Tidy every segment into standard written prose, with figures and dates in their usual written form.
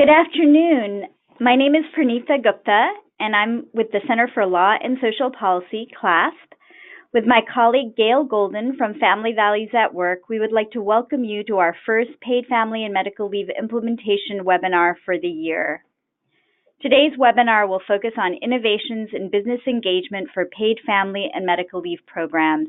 Good afternoon. My name is Pranitha Gupta, and I'm with the Center for Law and Social Policy, CLASP. With my colleague Gail Golden from Family Values at Work, we would like to welcome you to our first Paid Family and Medical Leave Implementation webinar for the year. Today's webinar will focus on innovations in business engagement for paid family and medical leave programs.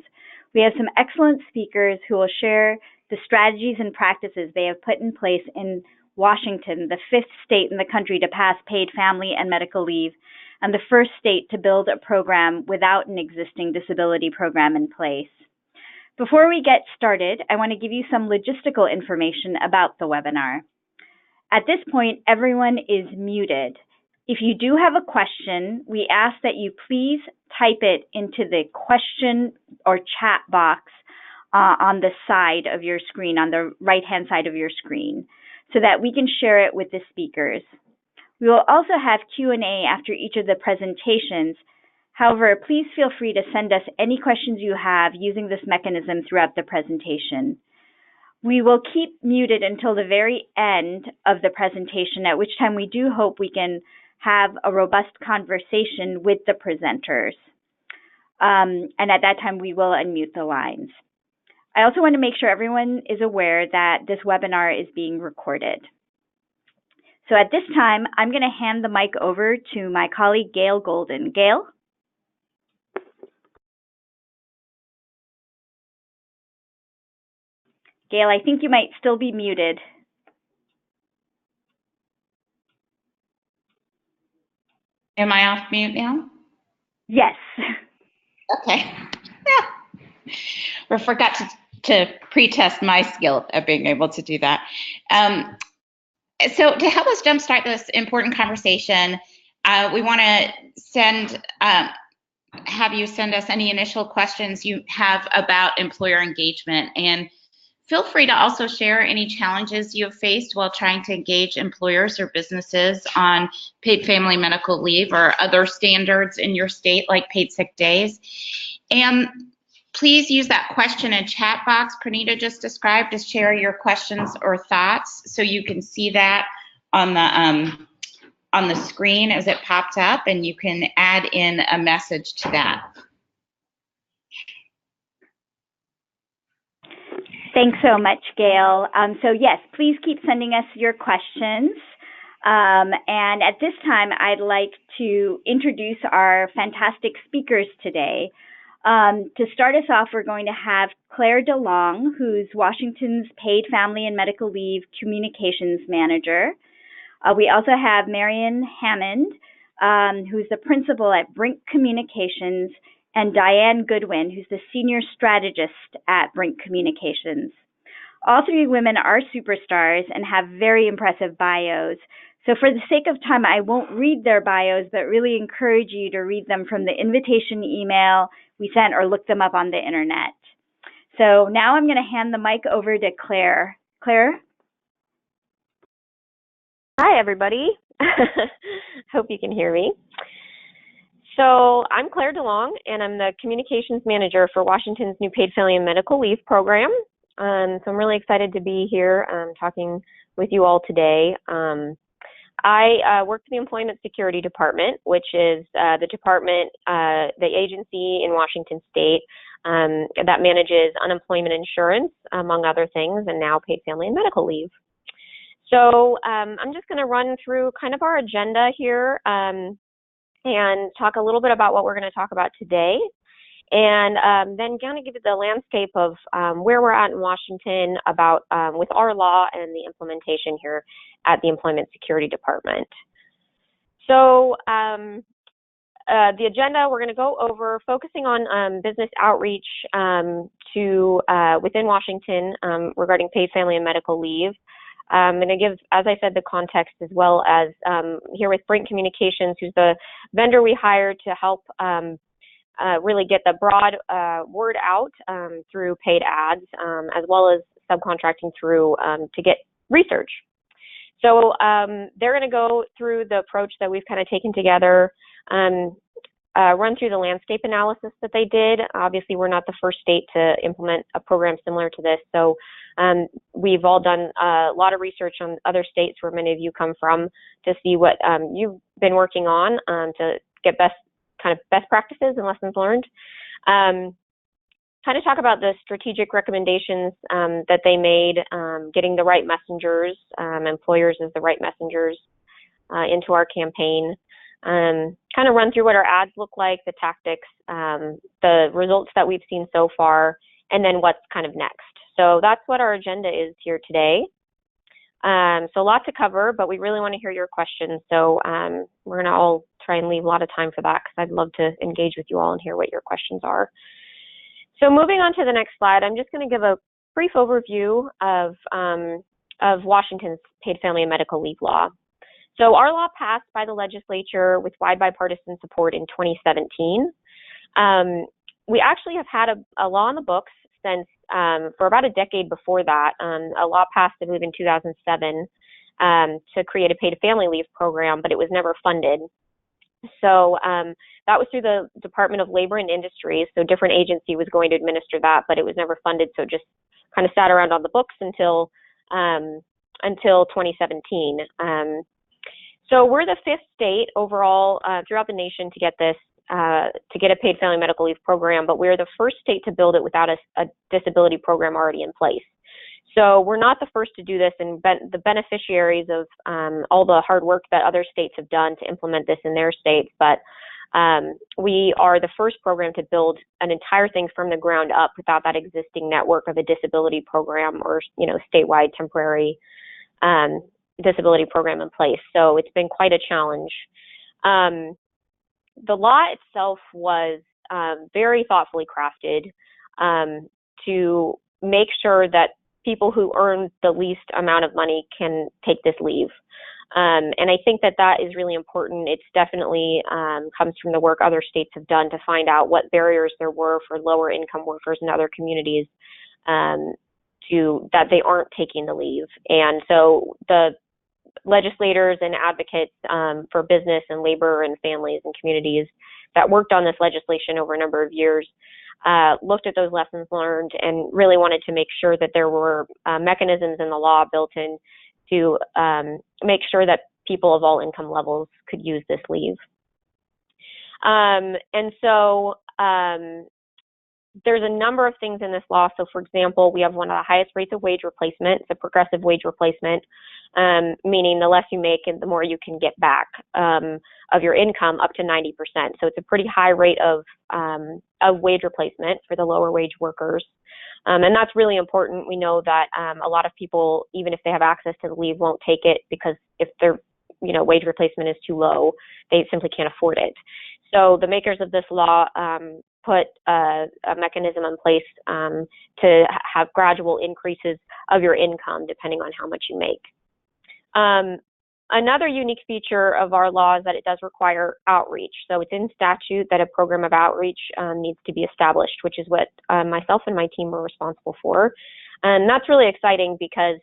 We have some excellent speakers who will share the strategies and practices they have put in place in Washington, the fifth state in the country to pass paid family and medical leave, and the first state to build a program without an existing disability program in place. Before we get started, I want to give you some logistical information about the webinar. At this point, everyone is muted. If you do have a question, we ask that you please type it into the question or chat box on the side of your screen, on the right-hand side of your screen, so that we can share it with the speakers. We will also have Q&A after each of the presentations. However, please feel free to send us any questions you have using this mechanism throughout the presentation. We will keep muted until the very end of the presentation, at which time we do hope we can have a robust conversation with the presenters. And at that time, we will unmute the lines. I also want to make sure everyone is aware that this webinar is being recorded. So at this time, I'm going to hand the mic over to my colleague, Gail Golden. Gail? Gail, I think you might still be muted. Am I off mute now? Yes. Okay. We forgot to pre-test my skill at being able to do that. So to help us jumpstart this important conversation, we want to have you send us any initial questions you have about employer engagement, and feel free to also share any challenges you have faced while trying to engage employers or businesses on paid family medical leave or other standards in your state like paid sick days. And please use that question and chat box Pranita just described to share your questions or thoughts, so you can see that on the screen as it popped up, and you can add in a message to that. Thanks so much, Gail. So yes, please keep sending us your questions. And at this time, I'd like to introduce our fantastic speakers today. To start us off, we're going to have Claire DeLong, who's Washington's Paid Family and Medical Leave Communications Manager. We also have Marion Hammond, who's the principal at Brink Communications, and Diane Goodwin, who's the senior strategist at Brink Communications. All three women are superstars and have very impressive bios. So for the sake of time, I won't read their bios, but really encourage you to read them from the invitation email we sent or look them up on the internet. So now I'm going to hand the mic over to Claire. Claire? Hi, everybody. Hope you can hear me. So I'm Claire DeLong, and I'm the Communications Manager for Washington's new Paid Family and Medical Leave program. So I'm really excited to be here talking with you all today. I work for the Employment Security Department, which is the department, the agency in Washington State that manages unemployment insurance, among other things, and now paid family and medical leave. So I'm just going to run through kind of our agenda here and talk a little bit about what we're going to talk about today, and then kind of give you the landscape of where we're at in Washington about with our law and the implementation here at the Employment Security Department. So the agenda, we're going to go over focusing on business outreach to within Washington regarding paid family and medical leave. I'm going to give, as I said, the context, as well as here with Brink Communications, who's the vendor we hired to help really get the broad word out through paid ads, as well as subcontracting through to get research. So they're going to go through the approach that we've kind of taken together run through the landscape analysis that they did. Obviously, we're not the first state to implement a program similar to this, so we've all done a lot of research on other states where many of you come from to see what you've been working on to get best practices and lessons learned. Kind of talk about the strategic recommendations that they made, getting the right messengers, employers as the right messengers into our campaign. Kind of run through what our ads look like, the tactics, the results that we've seen so far, and then what's kind of next. So that's what our agenda is here today. So a lot to cover, but we really want to hear your questions. So we're going to all try and leave a lot of time for that because I'd love to engage with you all and hear what your questions are. So moving on to the next slide, I'm just going to give a brief overview of Washington's paid family and medical leave law. So our law passed by the legislature with wide bipartisan support in 2017. We actually have had a law in the books since for about a decade before that. A law passed, I believe, in 2007 to create a paid family leave program, but it was never funded. So that was through the Department of Labor and Industry. So a different agency was going to administer that, but it was never funded. So it just kind of sat around on the books until 2017. So we're the 5th state overall throughout the nation to get this, to get a paid family medical leave program, but we're the first state to build it without a disability program already in place. So we're not the first to do this, and the beneficiaries of all the hard work that other states have done to implement this in their states, but we are the first program to build an entire thing from the ground up without that existing network of a disability program or, statewide temporary disability program in place. So it's been quite a challenge. The law itself was very thoughtfully crafted to make sure that people who earn the least amount of money can take this leave. And I think that is really important. It's definitely comes from the work other states have done to find out what barriers there were for lower income workers in other communities that they aren't taking the leave. And so the legislators and advocates for business and labor and families and communities that worked on this legislation over a number of years looked at those lessons learned and really wanted to make sure that there were mechanisms in the law built in to make sure that people of all income levels could use this leave. And so there's a number of things in this law. So for example, we have one of the highest rates of wage replacement. It's a progressive wage replacement, meaning the less you make and the more you can get back of your income, up to 90%. So it's a pretty high rate of wage replacement for the lower wage workers. And that's really important. We know that a lot of people, even if they have access to the leave, won't take it because if their wage replacement is too low, they simply can't afford it. So the makers of this law put a mechanism in place to have gradual increases of your income depending on how much you make. Another unique feature of our law is that it does require outreach. So it's in statute that a program of outreach needs to be established, which is what myself and my team were responsible for. And that's really exciting because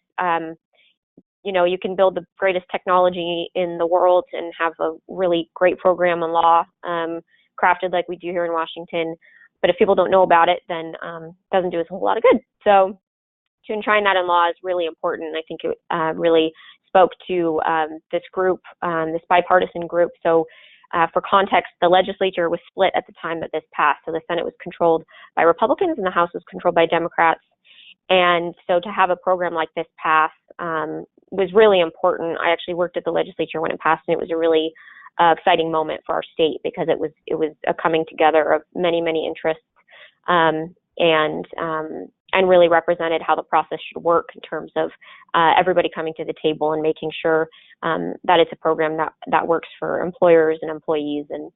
you can build the greatest technology in the world and have a really great program and law crafted like we do here in Washington. But if people don't know about it, then it doesn't do us a whole lot of good. So to enshrine that in law is really important. I think it really spoke to this group, this bipartisan group. So for context, the legislature was split at the time that this passed. So the Senate was controlled by Republicans and the House was controlled by Democrats. And so to have a program like this pass was really important. I actually worked at the legislature when it passed, and it was a really exciting moment for our state because it was a coming together of many interests and really represented how the process should work in terms of everybody coming to the table and making sure that it's a program that works for employers and employees and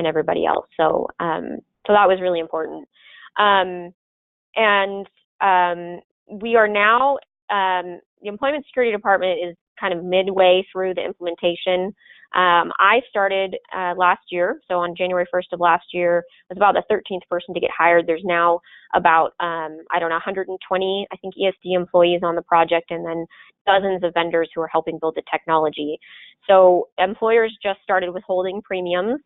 everybody else. So so that was really important. We are now, the Employment Security Department is kind of midway through the implementation. I started last year, so on January 1st of last year, I was about the 13th person to get hired. There's now about, 120, I think, ESD employees on the project, and then dozens of vendors who are helping build the technology. So employers just started withholding premiums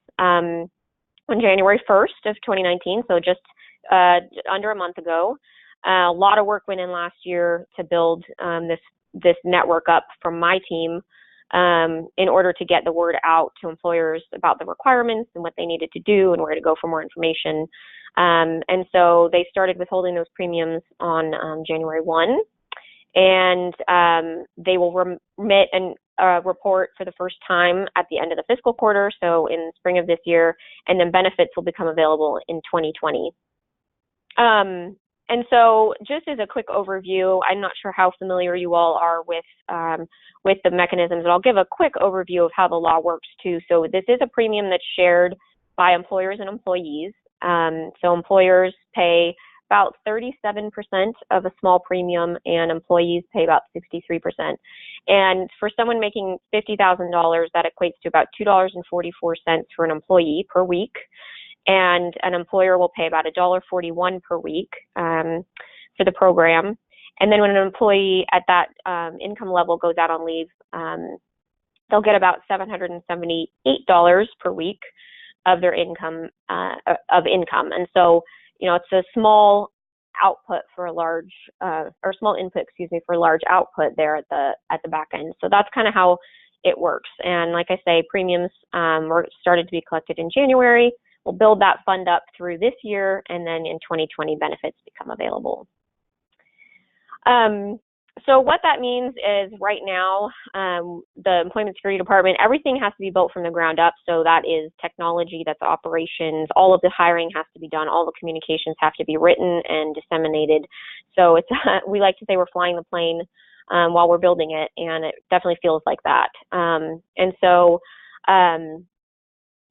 on January 1st of 2019, so just under a month ago. A lot of work went in last year to build this network up from my team in order to get the word out to employers about the requirements and what they needed to do and where to go for more information. And so they started withholding those premiums on January 1, and they will remit a report for the first time at the end of the fiscal quarter, so in the spring of this year, and then benefits will become available in 2020. And so just as a quick overview, I'm not sure how familiar you all are with the mechanisms, and I'll give a quick overview of how the law works too. So this is a premium that's shared by employers and employees. So employers pay about 37% of a small premium, and employees pay about 63%. And for someone making $50,000, that equates to about $2.44 for an employee per week. And an employer will pay about $1.41 per week for the program. And then when an employee at that income level goes out on leave, they'll get about $778 per week of their income. And so, it's a small output for a large, or small input, for a large output there at the back end. So that's kind of how it works. And like I say, premiums were started to be collected in January. We'll build that fund up through this year, and then in 2020, benefits become available. So what that means is right now, the Employment Security Department, everything has to be built from the ground up. So that is technology, that's operations, all of the hiring has to be done, all the communications have to be written and disseminated. So it's we like to say we're flying the plane while we're building it, and it definitely feels like that. And so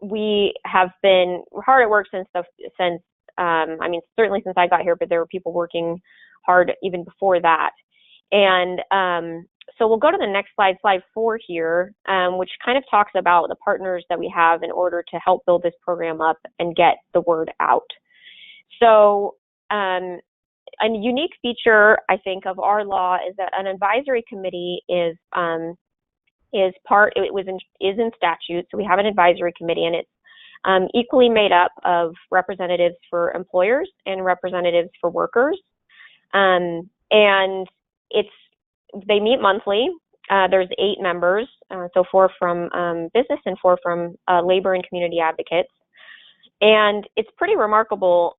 we have been hard at work since certainly since I got here, but there were people working hard even before that. And so we'll go to the next slide, slide 4 here, which kind of talks about the partners that we have in order to help build this program up and get the word out. So a unique feature, I think, of our law is that an advisory committee is in statute. So we have an advisory committee, and it's equally made up of representatives for employers and representatives for workers. And they meet monthly. There's 8 members, so 4 from business and 4 from labor and community advocates. And it's pretty remarkable.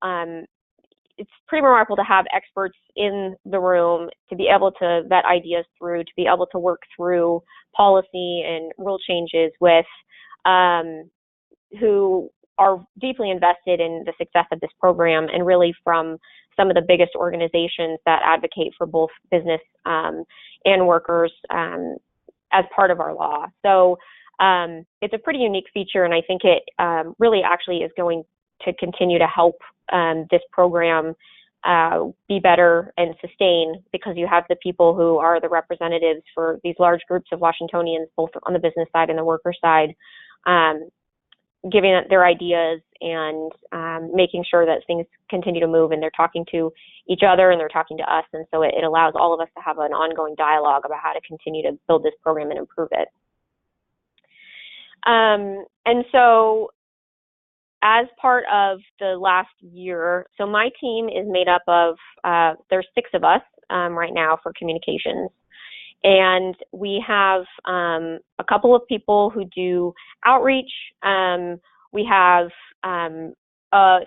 It's pretty remarkable to have experts in the room to be able to vet ideas through, to be able to work through policy and rule changes with who are deeply invested in the success of this program, and really from some of the biggest organizations that advocate for both business and workers as part of our law. So it's a pretty unique feature, and I think it really actually is going to continue to help this program be better and sustain, because you have the people who are the representatives for these large groups of Washingtonians, both on the business side and the worker side, giving their ideas and making sure that things continue to move, and they're talking to each other and they're talking to us. And so it allows all of us to have an ongoing dialogue about how to continue to build this program and improve it. And so as part of the last year, so my team is made up of, there's 6 of us right now for communications. And we have a couple of people who do outreach. We have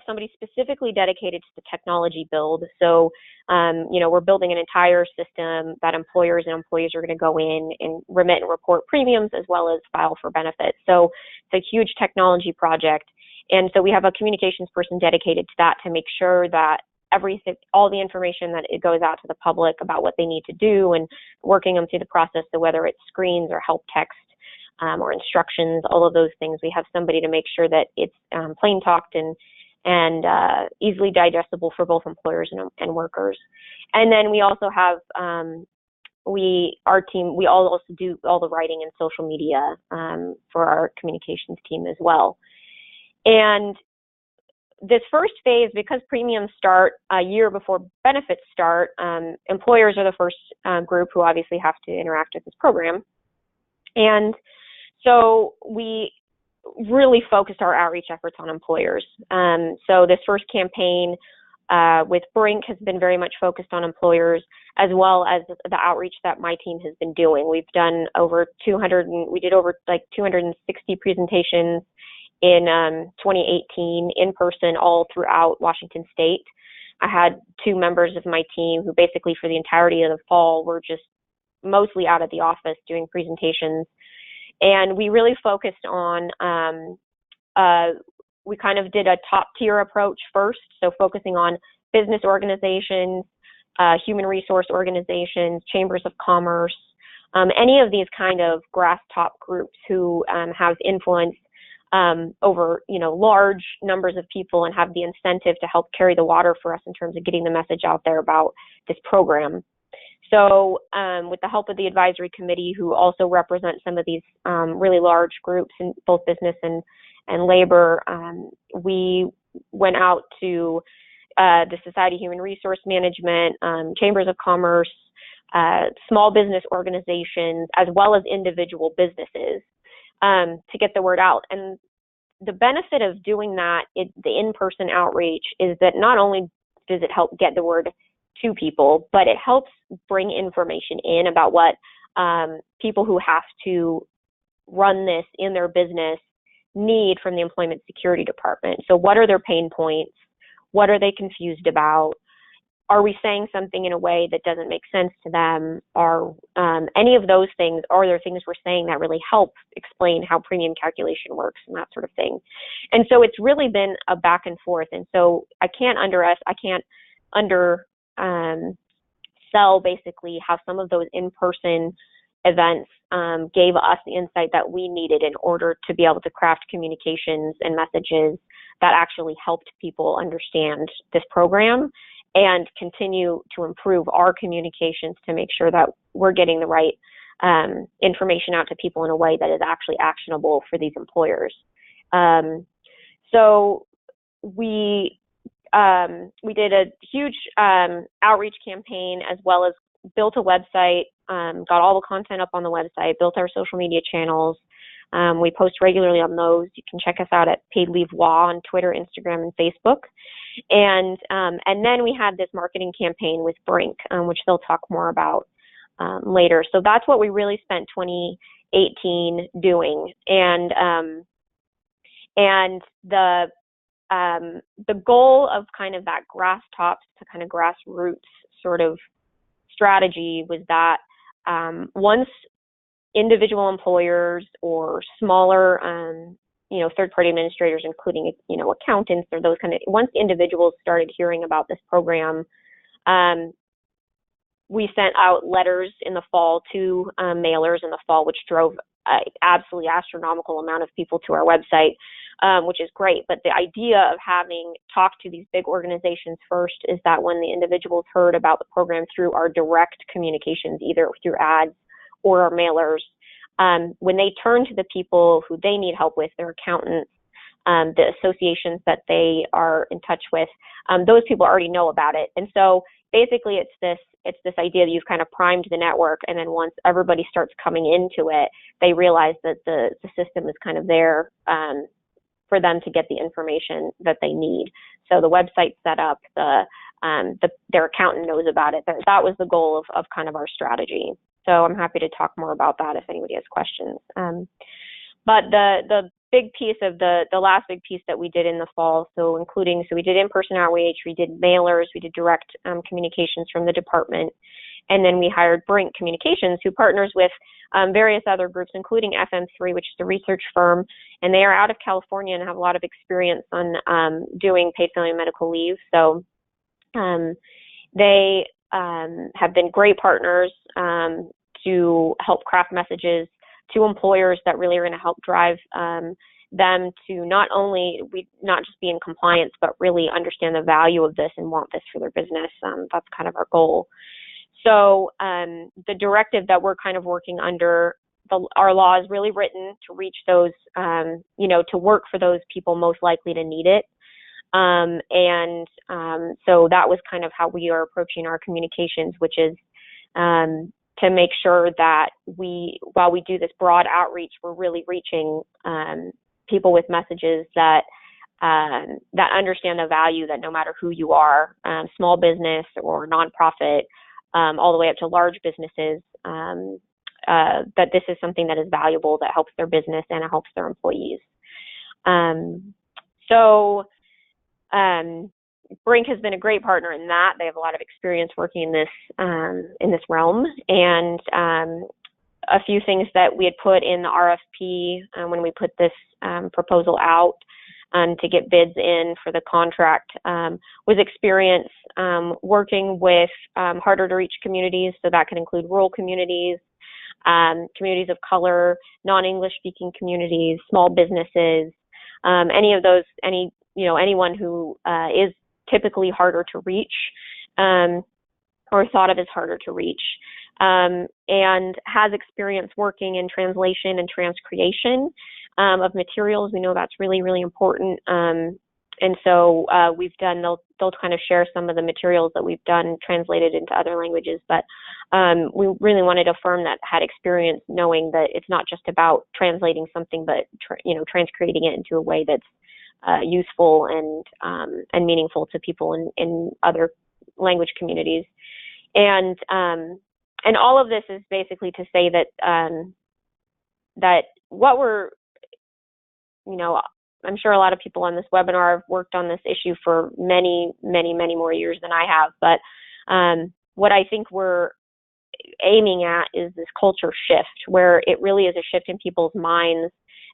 somebody specifically dedicated to the technology build. So, we're building an entire system that employers and employees are going to go in and remit and report premiums as well as file for benefits. So it's a huge technology project. And so we have a communications person dedicated to that to make sure that all the information that it goes out to the public about what they need to do, and working them through the process. So whether it's screens or help text or instructions, all of those things, we have somebody to make sure that it's plain talked and easily digestible for both employers and workers. And then we also have our team. We all also do all the writing and social media for our communications team as well. And this first phase, because premiums start a year before benefits start, employers are the first group who obviously have to interact with this program. And so we really focused our outreach efforts on employers. So this first campaign with Brink has been very much focused on employers, as well as the outreach that my team has been doing. We've done over 260 presentations in 2018 in person all throughout Washington State. I had 2 members of my team who basically for the entirety of the fall were just mostly out of the office doing presentations. And we really focused on, we kind of did a top tier approach first. So focusing on business organizations, human resource organizations, chambers of commerce, any of these kind of grass top groups who have influence over, large numbers of people and have the incentive to help carry the water for us in terms of getting the message out there about this program. So with the help of the advisory committee, who also represent some of these really large groups in both business and labor, we went out to the Society of Human Resource Management, chambers of commerce, small business organizations, as well as individual businesses to get the word out. And the benefit of doing that, the in-person outreach, is that not only does it help get the word to people, but it helps bring information in about what people who have to run this in their business need from the Employment Security Department. So what are their pain points? What are they confused about? Are we saying something in a way that doesn't make sense to them? Are any of those things, are there things we're saying that really help explain how premium calculation works and that sort of thing? And so it's really been a back and forth. And so I can't sell basically how some of those in-person events gave us the insight that we needed in order to be able to craft communications and messages that actually helped people understand this program and continue to improve our communications to make sure that we're getting the right information out to people in a way that is actually actionable for these employers. So we did a huge outreach campaign, as well as built a website, got all the content up on the website, built our social media channels. We post regularly on those. You can check us out at Paid Leave WA on Twitter, Instagram, and Facebook. And then we had this marketing campaign with Brink, which they'll talk more about later. So that's what we really spent 2018 doing. And the goal of kind of that grass tops to kind of grassroots sort of strategy was that once individual employers or smaller, third-party administrators, including, accountants or those kind of, once individuals started hearing about this program, we sent out letters in the fall to mailers in the fall, which drove an absolutely astronomical amount of people to our website, which is great. But the idea of having talked to these big organizations first is that when the individuals heard about the program through our direct communications, either through ads or our mailers, when they turn to the people who they need help with, their accountants, the associations that they are in touch with, those people already know about it. And so basically it's this idea that you've kind of primed the network, and then once everybody starts coming into it, they realize that the system is kind of there for them to get the information that they need. So the website's set up, their accountant knows about it. That was the goal of kind of our strategy. So I'm happy to talk more about that if anybody has questions. But the big piece of the last big piece that we did in the fall, so we did in-person outreach, we did mailers, we did direct communications from the department, and then we hired Brink Communications, who partners with various other groups, including FM3, which is a research firm, and they are out of California and have a lot of experience on doing paid family and medical leave. So they have been great partners to help craft messages to employers that really are going to help drive them to not just be in compliance, but really understand the value of this and want this for their business. That's kind of our goal. So the directive that we're kind of working under, our law is really written to reach those, to work for those people most likely to need it. So that was kind of how we are approaching our communications, which is to make sure that while we do this broad outreach, we're really reaching people with messages that that understand the value that no matter who you are, small business or nonprofit, all the way up to large businesses, that this is something that is valuable, that helps their business and it helps their employees. Brink has been a great partner in that. They have a lot of experience working in this realm, and a few things that we had put in the RFP when we put this proposal out to get bids in for the contract was experience working with harder to reach communities. So that can include rural communities, communities of color, non-English speaking communities, small businesses, any of those, anyone who is typically harder to reach or thought of as harder to reach, and has experience working in translation and transcreation of materials. We know that's really, really important. And so we've done, they'll kind of share some of the materials that we've done translated into other languages, but we really wanted a firm that had experience knowing that it's not just about translating something, but transcreating it into a way that's useful and meaningful to people in other language communities. And all of this is basically to say that that what we're, I'm sure a lot of people on this webinar have worked on this issue for many, many, many more years than I have. But what I think we're aiming at is this culture shift, where it really is a shift in people's minds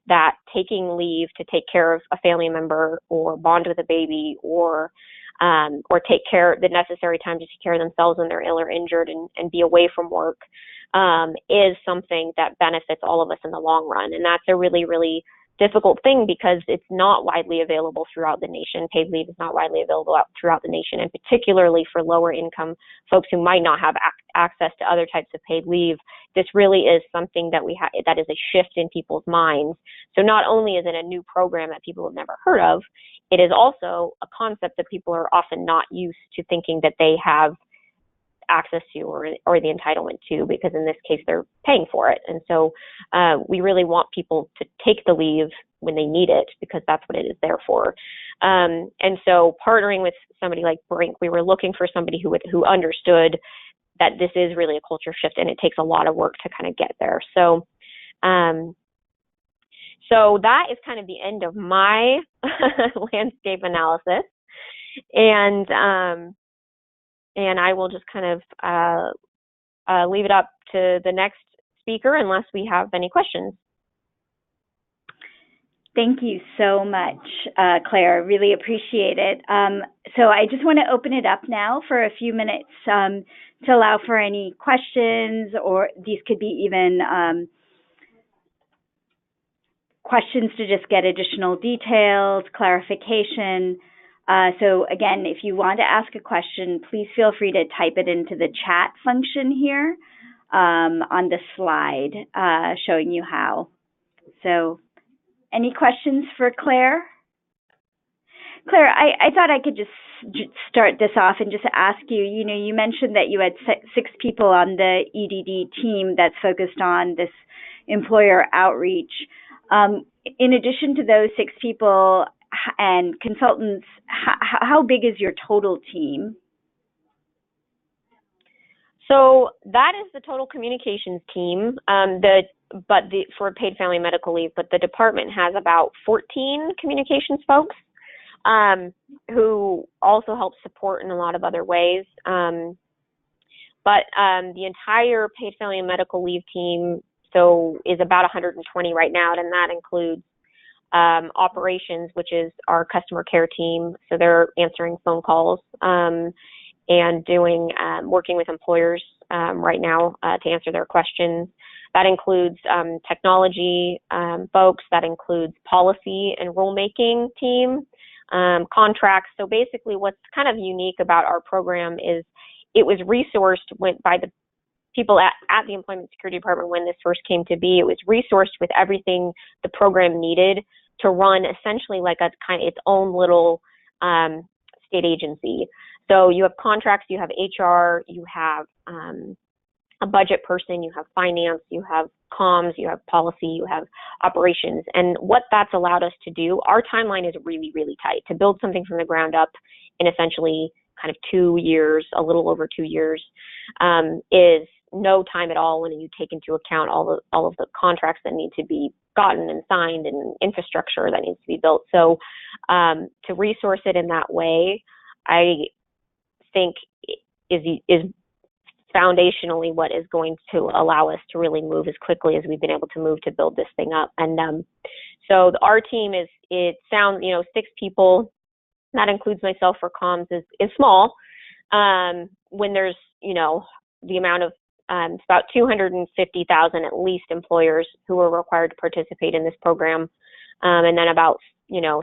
that taking leave to take care of a family member or bond with a baby or take care the necessary time to take care of themselves when they're ill or injured and be away from work is something that benefits all of us in the long run. And that's a really, really difficult thing because it's not widely available throughout the nation. Paid leave is not widely available throughout the nation, and particularly for lower income folks who might not have access to other types of paid leave. This really is something that that is a shift in people's minds. So not only is it a new program that people have never heard of, it is also a concept that people are often not used to thinking that they have access to or the entitlement to, because in this case they're paying for it. And so we really want people to take the leave when they need it, because that's what it is there for. And so partnering with somebody like Brink, we were looking for somebody who understood that this is really a culture shift and it takes a lot of work to kind of get there. So so that is kind of the end of my landscape analysis. And I will just kind of leave it up to the next speaker unless we have any questions. Thank you so much, Claire. Really appreciate it. So I just want to open it up now for a few minutes to allow for any questions, or these could be even questions to just get additional details, clarification. So again, if you want to ask a question, please feel free to type it into the chat function here on the slide showing you how. So any questions for Claire? Claire, I thought I could just start this off and just ask you, you mentioned that you had 6 people on the EDD team that's focused on this employer outreach. In addition to those 6 people and consultants, how big is your total team? So that is the total communications team, for paid family medical leave, but the department has about 14 communications folks who also help support in a lot of other ways. But the entire paid family and medical leave team is about 120 right now, and that includes operations, which is our customer care team. So they're answering phone calls and working with employers right now to answer their questions. That includes technology folks. That includes policy and rulemaking team, contracts. So basically what's kind of unique about our program is it was resourced by the people at the Employment Security Department when this first came to be. It was resourced with everything the program needed to run essentially like a kind of its own little state agency. So you have contracts, you have HR, you have a budget person, you have finance, you have comms, you have policy, you have operations. And what that's allowed us to do, our timeline is really, really tight. To build something from the ground up in essentially kind of 2 years, a little over 2 years, is no time at all when you take into account all of the contracts that need to be gotten and signed and infrastructure that needs to be built. So to resource it in that way, I think is foundationally what is going to allow us to really move as quickly as we've been able to move to build this thing up. And so our team is 6 people. That includes myself for comms is small. When there's, the amount of, it's about 250,000 at least employers who are required to participate in this program. And then about,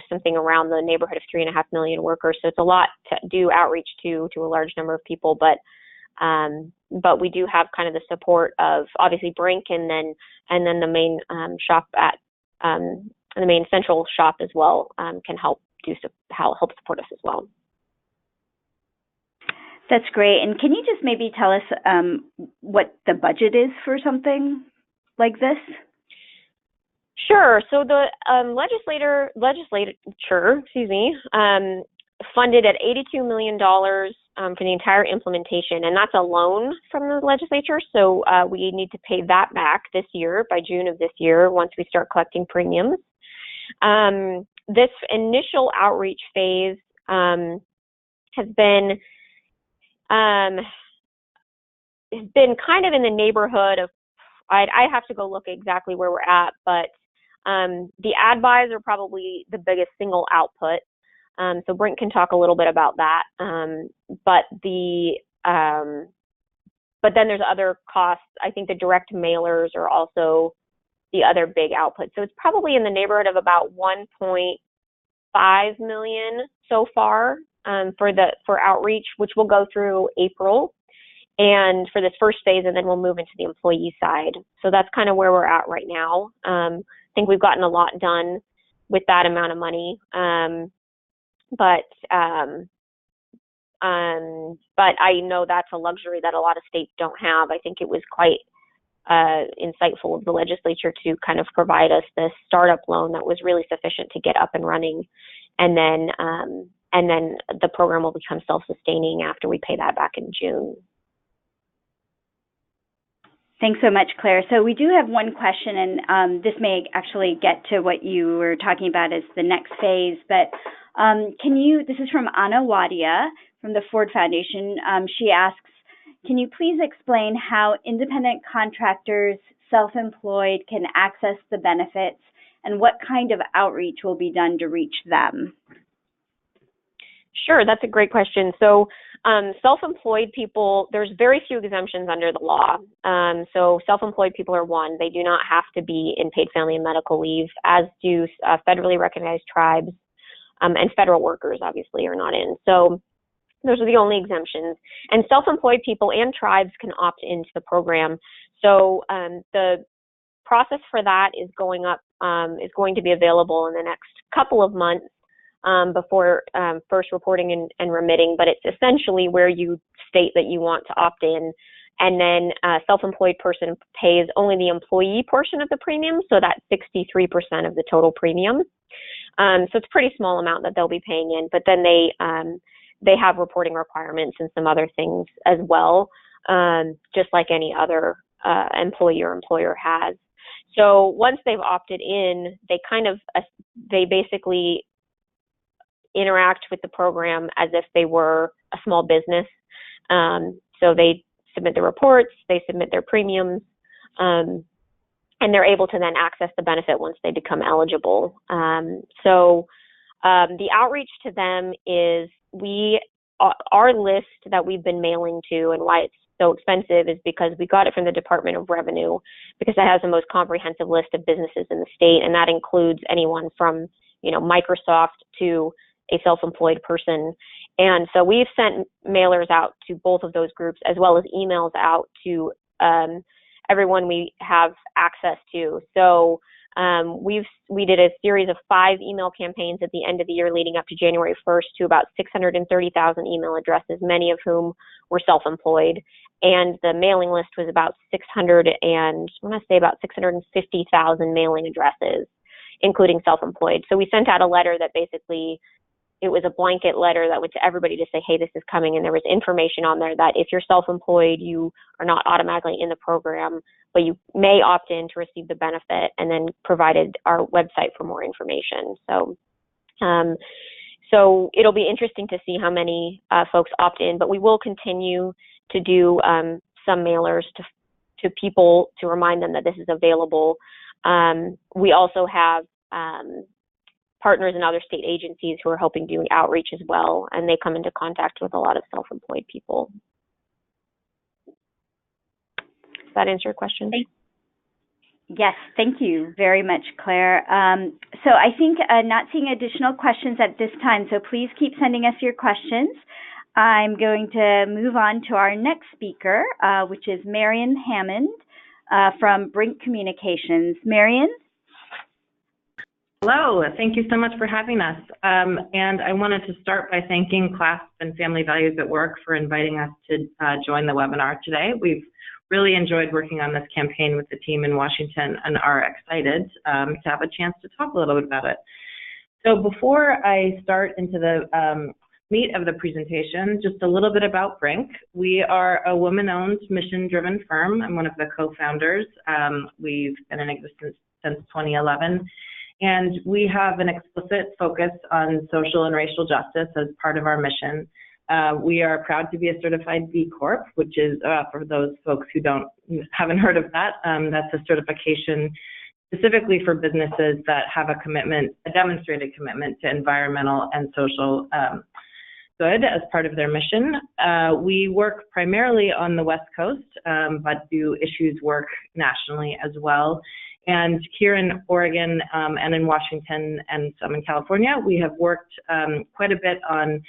something around the neighborhood of 3.5 million workers. So it's a lot to do outreach to a large number of people, but we do have kind of the support of obviously Brink and then the main shop at the main central shop as well can help support us as well. That's great. And can you just maybe tell us what the budget is for something like this? Sure. So the legislature, funded at $82 million for the entire implementation, and that's a loan from the legislature. So we need to pay that back this year by June of this year once we start collecting premiums. This initial outreach phase has been kind of in the neighborhood of, I have to go look exactly where we're at, but the ad buys are probably the biggest single output. So Brent can talk a little bit about that. But then there's other costs. I think the direct mailers are also the other big output. So it's probably in the neighborhood of about 1.5 million so far for outreach, which will go through April, and for this first phase, and then we'll move into the employee side. So that's kind of where we're at right now. I think we've gotten a lot done with that amount of money. But I know that's a luxury that a lot of states don't have. I think it was quite insightful of the legislature to kind of provide us this startup loan that was really sufficient to get up and running, and then the program will become self-sustaining after we pay that back in June. Thanks so much, Claire. So we do have one question, and this may actually get to what you were talking about as the next phase, but this is from Anna Wadia from the Ford Foundation. She asks, can you please explain how independent contractors, self-employed, can access the benefits, and what kind of outreach will be done to reach them? Sure, that's a great question. So self-employed people, there's very few exemptions under the law. So self-employed people are one. They do not have to be in paid family and medical leave, as do federally recognized tribes, and federal workers obviously are not in. So those are the only exemptions. And self-employed people and tribes can opt into the program. So the process for that is going to be available in the next couple of months before first reporting and remitting. But it's essentially where you state that you want to opt in, and then a self-employed person pays only the employee portion of the premium, so that's 63% of the total premium. So it's a pretty small amount that they'll be paying in, but then they have reporting requirements and some other things as well, just like any other employee or employer has. So once they've opted in, they basically interact with the program as if they were a small business. So they submit their reports, they submit their premiums, and they're able to then access the benefit once they become eligible. So the outreach to them is our list that we've been mailing to, and why it's so expensive is because we got it from the Department of Revenue, because it has the most comprehensive list of businesses in the state, and that includes anyone from Microsoft to a self-employed person. And so we've sent mailers out to both of those groups, as well as emails out to everyone we have access to. So We did a series of 5 email campaigns at the end of the year leading up to January 1st to about 630,000 email addresses, many of whom were self-employed. And the mailing list was about 650,000 mailing addresses, including self-employed. So we sent out a letter that basically, it was a blanket letter that went to everybody to say, hey, this is coming. And there was information on there that if you're self-employed, you are not automatically in the program, but you may opt in to receive the benefit, and then provided our website for more information. So it'll be interesting to see how many folks opt in, but we will continue to do some mailers to people to remind them that this is available. We also have partners in other state agencies who are helping doing outreach as well, and they come into contact with a lot of self-employed people. Does that answer your question? Yes, thank you very much, Claire. So I think not seeing additional questions at this time, so please keep sending us your questions. I'm going to move on to our next speaker, which is Marion Hammond from Brink Communications. Marion? Hello, thank you so much for having us. And I wanted to start by thanking CLASP and Family Values at Work for inviting us to join the webinar today. We've really enjoyed working on this campaign with the team in Washington and are excited to have a chance to talk a little bit about it. So before I start into the meat of the presentation, just a little bit about Brink. We are a woman-owned, mission-driven firm. I'm one of the co-founders. We've been in existence since 2011. And we have an explicit focus on social and racial justice as part of our mission. We are proud to be a certified B Corp, which is, for those folks who haven't heard of that, that's a certification specifically for businesses that have a demonstrated commitment to environmental and social good as part of their mission. We work primarily on the West Coast, but do issues work nationally as well. And here in Oregon and in Washington and some in California, we have worked quite a bit on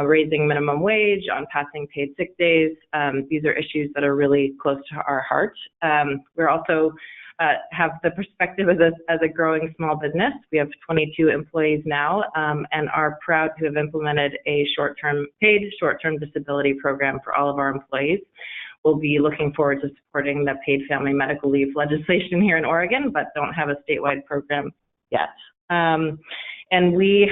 raising minimum wage, on passing paid sick days. These are issues that are really close to our heart. We're also have the perspective as a growing small business. We have 22 employees now and are proud to have implemented a paid short-term disability program for all of our employees. We'll be looking forward to supporting the paid family medical leave legislation here in Oregon, but don't have a statewide program yet. And we,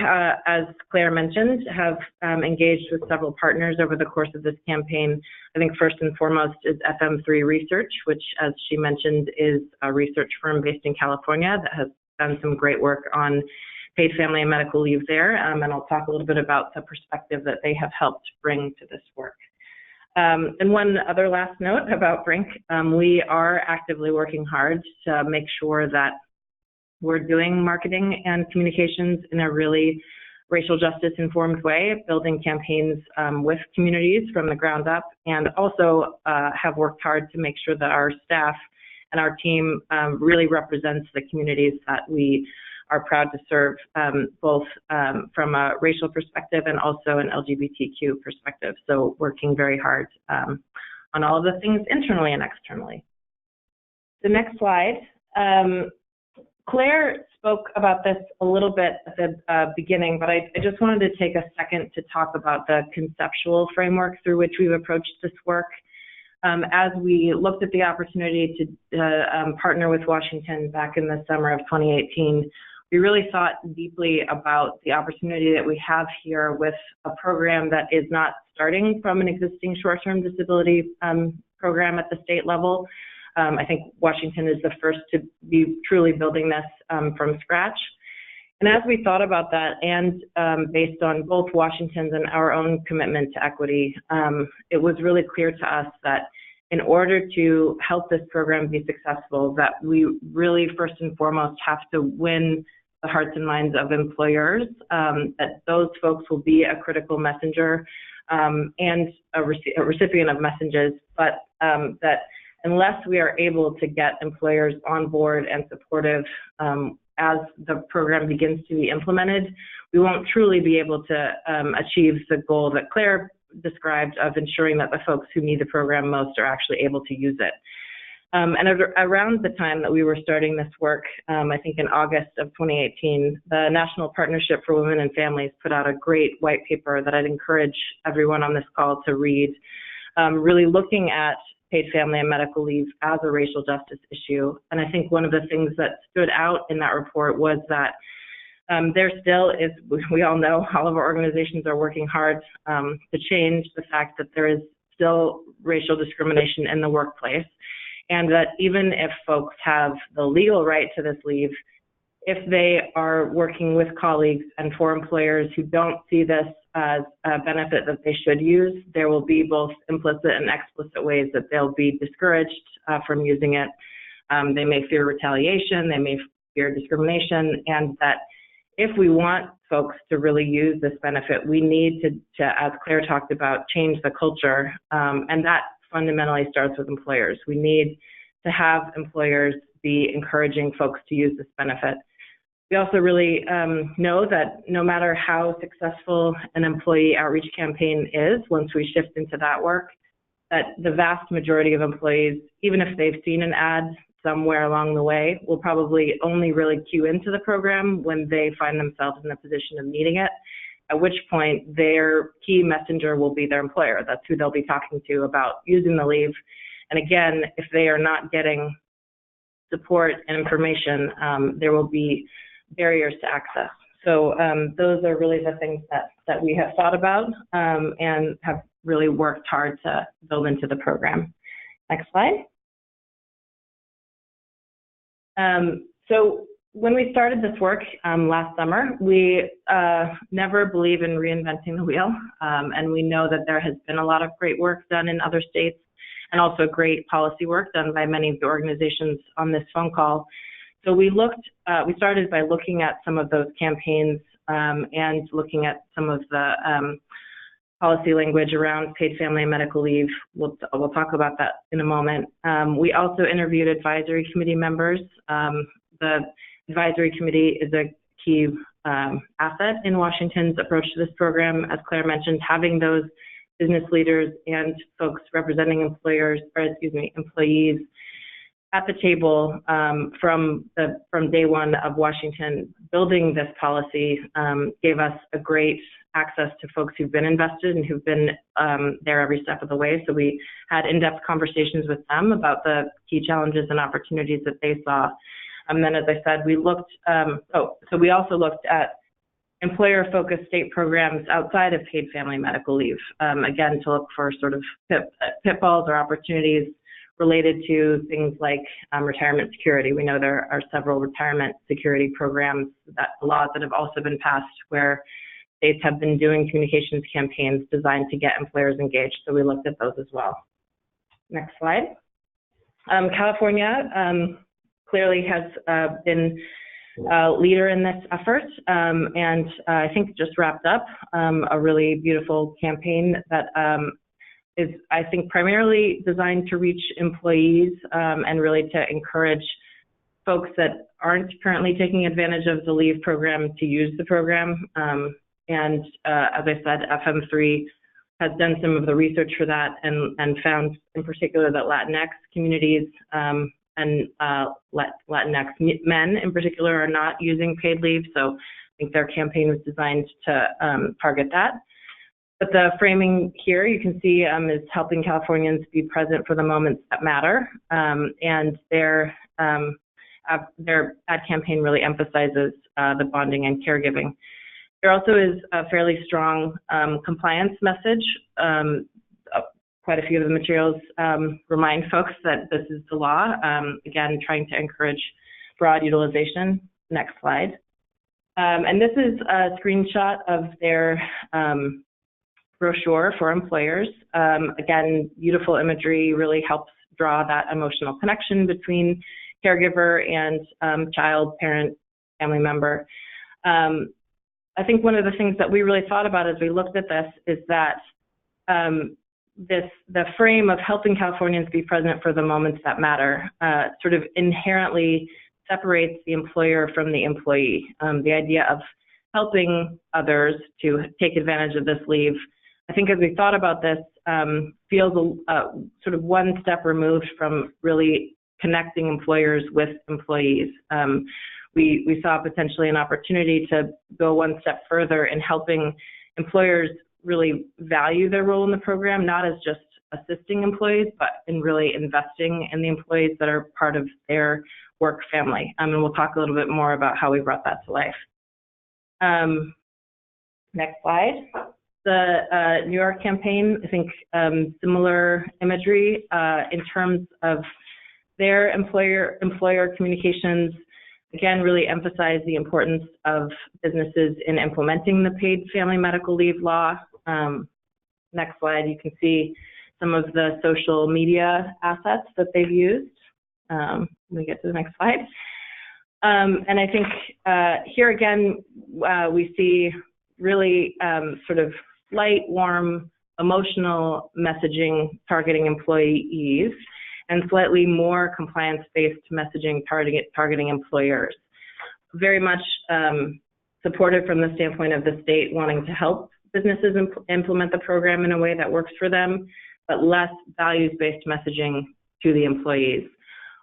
as Claire mentioned, have engaged with several partners over the course of this campaign. I think first and foremost is FM3 Research, which, as she mentioned, is a research firm based in California that has done some great work on paid family and medical leave there. And I'll talk a little bit about the perspective that they have helped bring to this work. And one other last note about Brink, we are actively working hard to make sure that we're doing marketing and communications in a really racial justice informed way, building campaigns with communities from the ground up, and also have worked hard to make sure that our staff and our team really represents the communities that we are proud to serve, both from a racial perspective and also an LGBTQ perspective. So working very hard on all of the things internally and externally. The next slide. Claire spoke about this a little bit at the beginning, but I just wanted to take a second to talk about the conceptual framework through which we've approached this work. As we looked at the opportunity to partner with Washington back in the summer of 2018, we really thought deeply about the opportunity that we have here with a program that is not starting from an existing short-term disability program at the state level. I think Washington is the first to be truly building this from scratch. And as we thought about that, and based on both Washington's and our own commitment to equity, it was really clear to us that in order to help this program be successful, that we really first and foremost have to win the hearts and minds of employers, that those folks will be a critical messenger and a recipient of messages, but that unless we are able to get employers on board and supportive as the program begins to be implemented, we won't truly be able to achieve the goal that Claire described of ensuring that the folks who need the program most are actually able to use it. Around the time that we were starting this work, I think in August of 2018, the National Partnership for Women and Families put out a great white paper that I'd encourage everyone on this call to read, really looking at paid family and medical leave as a racial justice issue. And I think one of the things that stood out in that report was that there still is, we all know, all of our organizations are working hard to change the fact that there is still racial discrimination in the workplace. And that even if folks have the legal right to this leave, if they are working with colleagues and for employers who don't see this as a benefit that they should use, there will be both implicit and explicit ways that they'll be discouraged from using it. They may fear retaliation, they may fear discrimination, and that if we want folks to really use this benefit, we need to as Claire talked about, change the culture, and that fundamentally starts with employers. We need to have employers be encouraging folks to use this benefit. We also really know that no matter how successful an employee outreach campaign is, once we shift into that work, that the vast majority of employees, even if they've seen an ad somewhere along the way, will probably only really cue into the program when they find themselves in a position of needing it, at which point their key messenger will be their employer. That's who they'll be talking to about using the leave. And again, if they are not getting support and information, there will be barriers to access. So those are really the things that we have thought about and have really worked hard to build into the program. Next slide. So when we started this work last summer, we never believe in reinventing the wheel, and we know that there has been a lot of great work done in other states and also great policy work done by many of the organizations on this phone call. So we started by looking at some of those campaigns and looking at some of the policy language around paid family and medical leave. We'll talk about that in a moment. We also interviewed advisory committee members. The advisory committee is a key asset in Washington's approach to this program. As Claire mentioned, having those business leaders and folks representing employees at the table from day one of Washington building this policy gave us a great access to folks who've been invested and who've been there every step of the way. So we had in-depth conversations with them about the key challenges and opportunities that they saw. And then, as I said, we looked, so we also looked at employer-focused state programs outside of paid family medical leave, again, to look for sort of pitfalls or opportunities related to things like retirement security. We know there are several retirement security programs, laws that have also been passed where states have been doing communications campaigns designed to get employers engaged. So we looked at those as well. Next slide. California clearly has been a leader in this effort, and I think just wrapped up a really beautiful campaign that is, I think, primarily designed to reach employees and really to encourage folks that aren't currently taking advantage of the leave program to use the program. And as I said, FM3 has done some of the research for that and found in particular that Latinx communities and Latinx men in particular are not using paid leave. So I think their campaign was designed to target that. But the framing here you can see is helping Californians be present for the moments that matter. And their ad campaign really emphasizes the bonding and caregiving. There also is a fairly strong compliance message. Quite a few of the materials remind folks that this is the law, again, trying to encourage broad utilization. Next slide. And this is a screenshot of their brochure for employers. Again, beautiful imagery really helps draw that emotional connection between caregiver and child, parent, family member. I think one of the things that we really thought about as we looked at this is that the frame of helping Californians be present for the moments that matter sort of inherently separates the employer from the employee. The idea of helping others to take advantage of this leave, I think as we thought about this, feels sort of one step removed from really connecting employers with employees. We saw potentially an opportunity to go one step further in helping employers really value their role in the program, not as just assisting employees, but in really investing in the employees that are part of their work family. And we'll talk a little bit more about how we brought that to life. Next slide. The New York campaign, I think similar imagery in terms of their employer communications, again, really emphasize the importance of businesses in implementing the paid family medical leave law. Next slide, you can see some of the social media assets that they've used. Let me get to the next slide. And I think here again, we see really sort of light, warm, emotional messaging targeting employees and slightly more compliance-based messaging targeting employers. Very much supported from the standpoint of the state wanting to help businesses implement the program in a way that works for them, but less values-based messaging to the employees.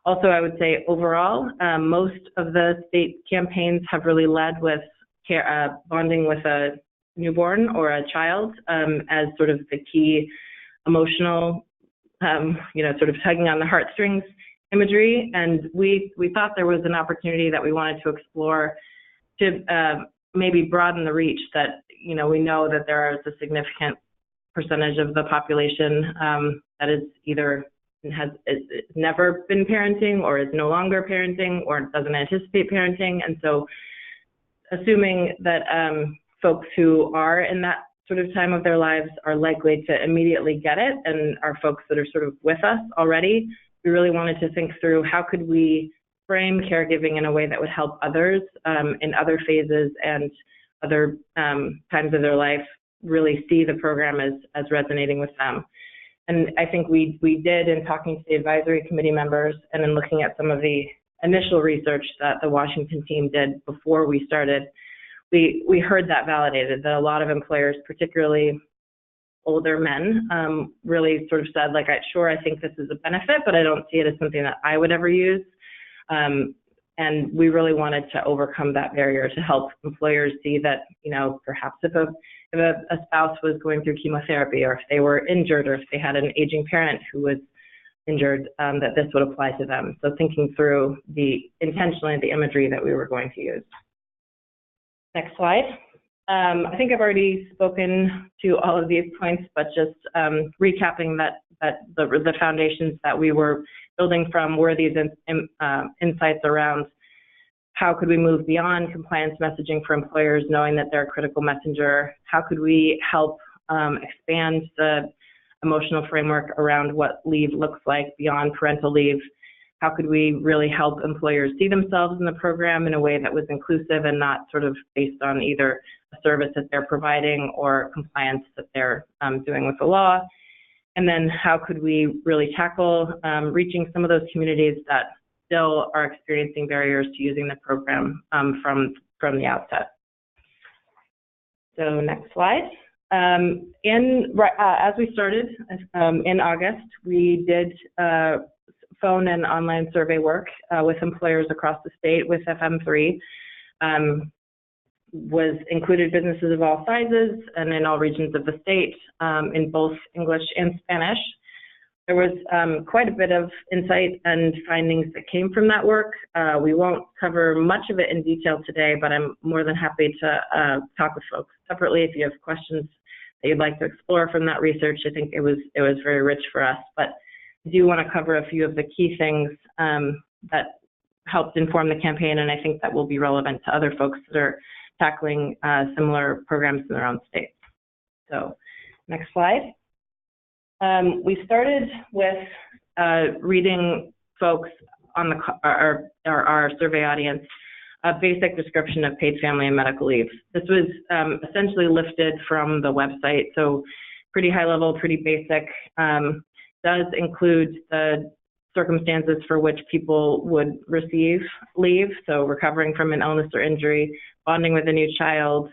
Also, I would say overall, most of the state campaigns have really led with bonding with a newborn or a child as sort of the key emotional, sort of tugging on the heartstrings imagery. And we thought there was an opportunity that we wanted to explore to maybe broaden the reach that, we know that there is a significant percentage of the population that is either has never been parenting or is no longer parenting or doesn't anticipate parenting. And so assuming that folks who are in that sort of time of their lives are likely to immediately get it and are folks that are sort of with us already, we really wanted to think through how could we frame caregiving in a way that would help others in other phases and other times of their life really see the program as resonating with them. And I think we did in talking to the advisory committee members and in looking at some of the initial research that the Washington team did before we started, we heard that validated, that a lot of employers, particularly older men, really sort of said, like, sure, I think this is a benefit, but I don't see it as something that I would ever use. And we really wanted to overcome that barrier to help employers see that, perhaps if a spouse was going through chemotherapy or if they were injured or if they had an aging parent who was injured, that this would apply to them. So thinking through intentionally the imagery that we were going to use. Next slide. I think I've already spoken to all of these points, but just recapping that the foundations that we were building from were these insights around how could we move beyond compliance messaging for employers, knowing that they're a critical messenger? How could we help expand the emotional framework around what leave looks like beyond parental leave? How could we really help employers see themselves in the program in a way that was inclusive and not sort of based on either a service that they're providing or compliance that they're doing with the law? And then how could we really tackle reaching some of those communities that still are experiencing barriers to using the program from the outset? So next slide. As we started in August, we did phone and online survey work with employers across the state with FM3. Was included businesses of all sizes and in all regions of the state in both English and Spanish. There was quite a bit of insight and findings that came from that work. We won't cover much of it in detail today, but I'm more than happy to talk with folks separately if you have questions that you'd like to explore from that research. I think it was very rich for us, but I do want to cover a few of the key things that helped inform the campaign, and I think that will be relevant to other folks that are tackling similar programs in their own states. So next slide. We started with reading folks on our survey audience a basic description of paid family and medical leave. This was essentially lifted from the website, so pretty high level, pretty basic. Does include the circumstances for which people would receive leave, so recovering from an illness or injury, bonding with a new child,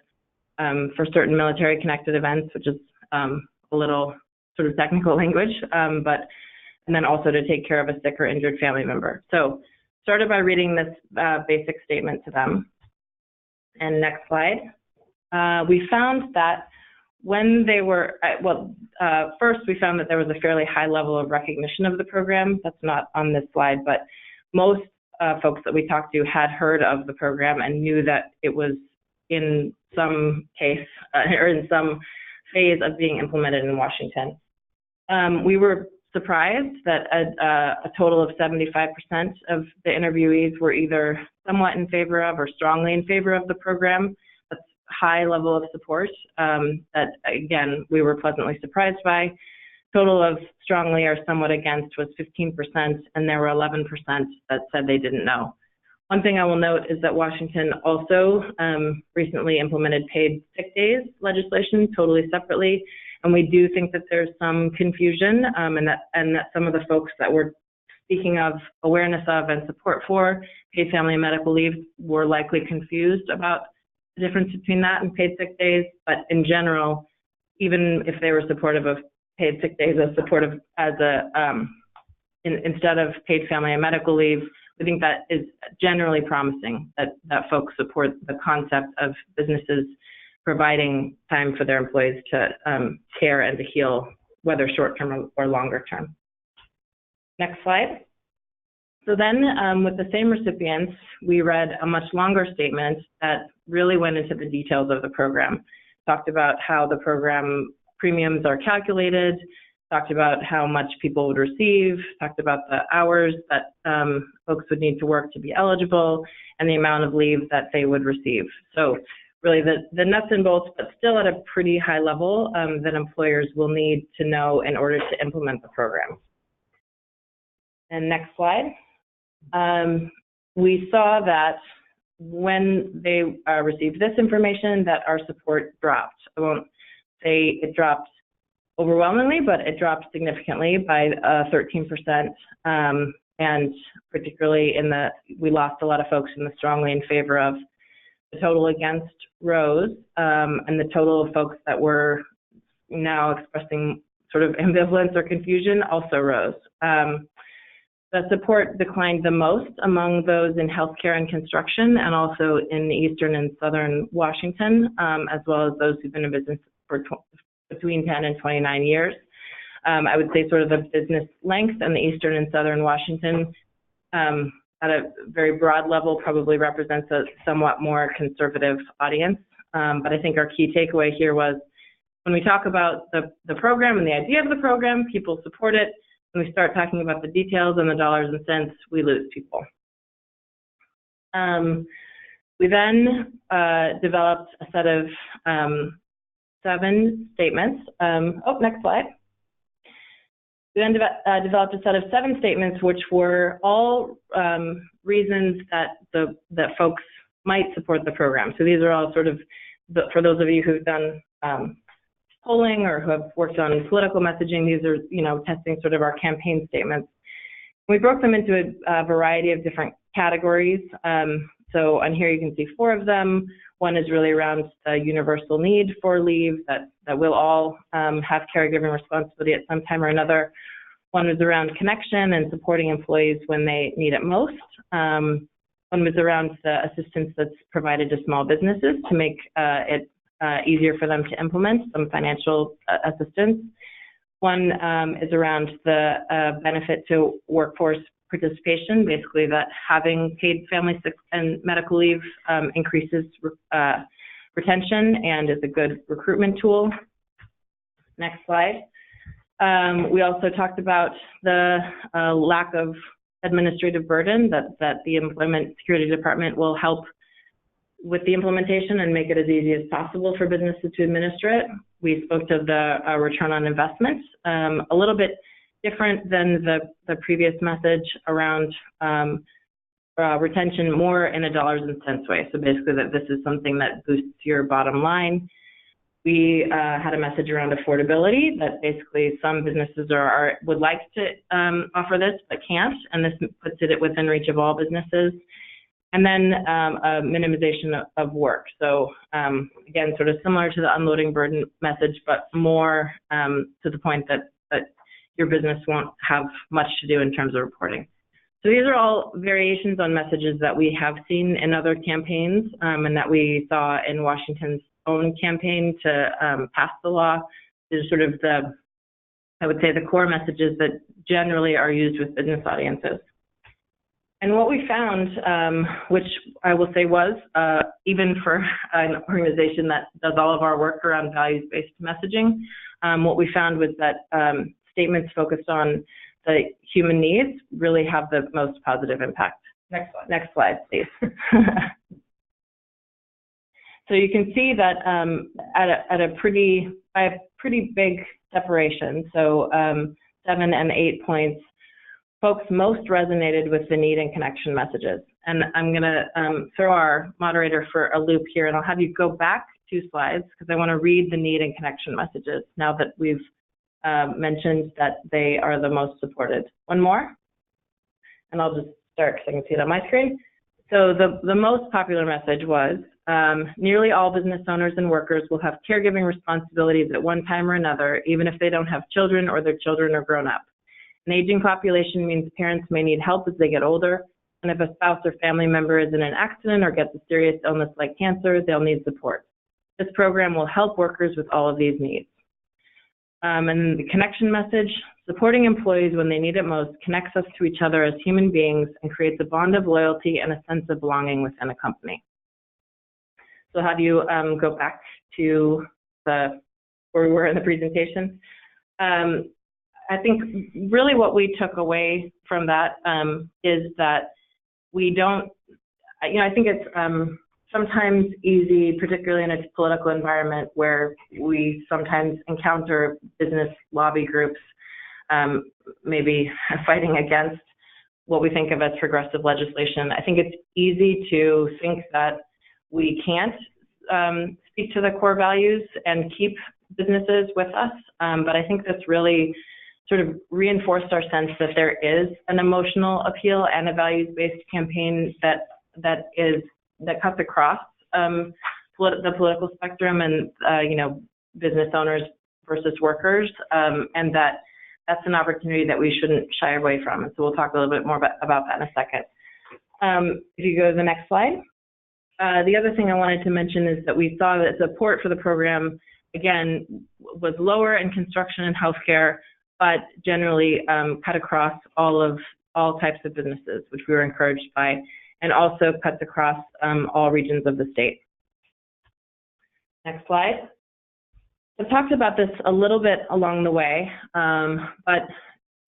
for certain military connected events, which is a little sort of technical language, but and then also to take care of a sick or injured family member. So started by reading this basic statement to them. And next slide. We found that when they were, first we found that there was a fairly high level of recognition of the program. That's not on this slide, but most folks that we talked to had heard of the program and knew that it was in some case or in some phase of being implemented in Washington. We were surprised that a total of 75% of the interviewees were either somewhat in favor of or strongly in favor of the program. That's a high level of support that, again, we were pleasantly surprised by. Total of strongly or somewhat against was 15%, and there were 11% that said they didn't know. One thing I will note is that Washington also recently implemented paid sick days legislation totally separately, and we do think that there's some confusion and that some of the folks that we're speaking of awareness of and support for paid family and medical leave were likely confused about the difference between that and paid sick days. But in general, even if they were supportive of paid sick days instead of paid family and medical leave, we think that is generally promising that folks support the concept of businesses providing time for their employees to care and to heal, whether short-term or longer-term. Next slide. So then with the same recipients, we read a much longer statement that really went into the details of the program. Talked about how the program premiums are calculated, talked about how much people would receive, talked about the hours that folks would need to work to be eligible, and the amount of leave that they would receive. So really the nuts and bolts, but still at a pretty high level that employers will need to know in order to implement the program. And next slide. We saw that when they received this information that our support dropped. I won't say it dropped overwhelmingly, but it dropped significantly by 13%. And particularly we lost a lot of folks in the strongly in favor of. The total against rose, and the total of folks that were now expressing sort of ambivalence or confusion also rose. The support declined the most among those in healthcare and construction, and also in Eastern and Southern Washington, as well as those who've been in business for between 10 and 29 years. I would say sort of the business length in the Eastern and Southern Washington at a very broad level probably represents a somewhat more conservative audience. But I think our key takeaway here was when we talk about the program and the idea of the program, people support it. When we start talking about the details and the dollars and cents, we lose people. We then developed a set of 7 statements. Next slide. We then developed a set of 7 statements, which were all reasons that folks might support the program. So these are all sort of, for those of you who've done polling or who have worked on political messaging, these are, testing sort of our campaign statements. We broke them into a variety of different categories. So on here you can see 4 of them. One is really around the universal need for leave, that we'll all have caregiving responsibility at some time or another. One was around connection and supporting employees when they need it most. One was around the assistance that's provided to small businesses to make it easier for them to implement some financial assistance. One is around the benefit to workforce participation, basically that having paid family sick and medical leave increases retention and is a good recruitment tool. Next slide. We also talked about the lack of administrative burden that the Employment Security Department will help with the implementation and make it as easy as possible for businesses to administer it. We spoke to the return on investment, a little bit different than the previous message around retention, more in a dollars and cents way. So basically that this is something that boosts your bottom line. We had a message around affordability, that basically some businesses would like to offer this but can't, and this puts it within reach of all businesses. And then a minimization of work. So again, sort of similar to the unloading burden message, but more to the point that your business won't have much to do in terms of reporting. So these are all variations on messages that we have seen in other campaigns and that we saw in Washington's own campaign to pass the law. These are sort of I would say the core messages that generally are used with business audiences. And what we found, which I will say was, even for an organization that does all of our work around values-based messaging, what we found was that statements focused on the human needs really have the most positive impact. Next slide, please. So you can see that at a pretty big separation, so 7 and 8 points, folks most resonated with the need and connection messages. And I'm going to throw our moderator for a loop here, and I'll have you go back 2 slides because I want to read the need and connection messages now that we've mentioned that they are the most supported. One more, and I'll just start because I can see it on my screen. So the most popular message was, nearly all business owners and workers will have caregiving responsibilities at one time or another, even if they don't have children or their children are grown up. An aging population means parents may need help as they get older, and if a spouse or family member is in an accident or gets a serious illness like cancer, they'll need support. This program will help workers with all of these needs. And the connection message, supporting employees when they need it most connects us to each other as human beings and creates a bond of loyalty and a sense of belonging within a company. So how do you go back to where we were in the presentation? I think really what we took away from that is that we don't, I think it's sometimes easy, particularly in a political environment where we sometimes encounter business lobby groups maybe fighting against what we think of as progressive legislation. I think it's easy to think that we can't speak to the core values and keep businesses with us, but I think this really sort of reinforced our sense that there is an emotional appeal and a values-based campaign that cuts across the political spectrum and business owners versus workers, and that's an opportunity that we shouldn't shy away from. And so we'll talk a little bit more about that in a second. If you go to the next slide. The other thing I wanted to mention is that we saw that support for the program, again, was lower in construction and healthcare, but generally cut across all types of businesses, which we were encouraged by, and also cuts across all regions of the state. Next slide. I've talked about this a little bit along the way, but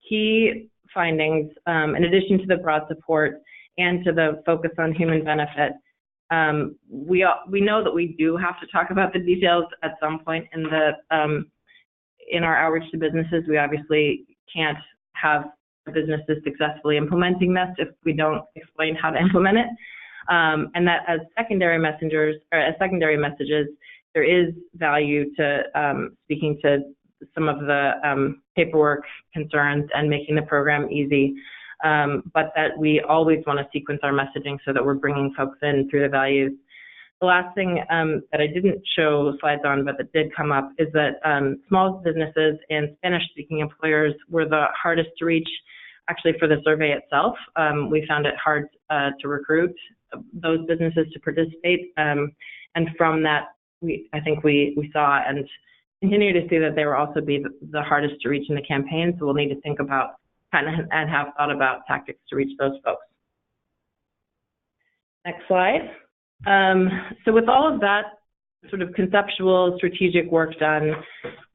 key findings, in addition to the broad support and to the focus on human benefit, we know that we do have to talk about the details at some point in our outreach to businesses. We obviously can't have businesses successfully implementing this if we don't explain how to implement it. And that as secondary messages, there is value to speaking to some of the paperwork concerns and making the program easy, but that we always want to sequence our messaging so that we're bringing folks in through the values. The last thing that I didn't show slides on, but that did come up, is that small businesses and Spanish-speaking employers were the hardest to reach. Actually, for the survey itself, we found it hard to recruit those businesses to participate, and from that, I think we saw and continue to see that they will also be the hardest to reach in the campaign. So we'll need to think about and have thought about tactics to reach those folks. Next slide. So with all of that sort of conceptual strategic work done,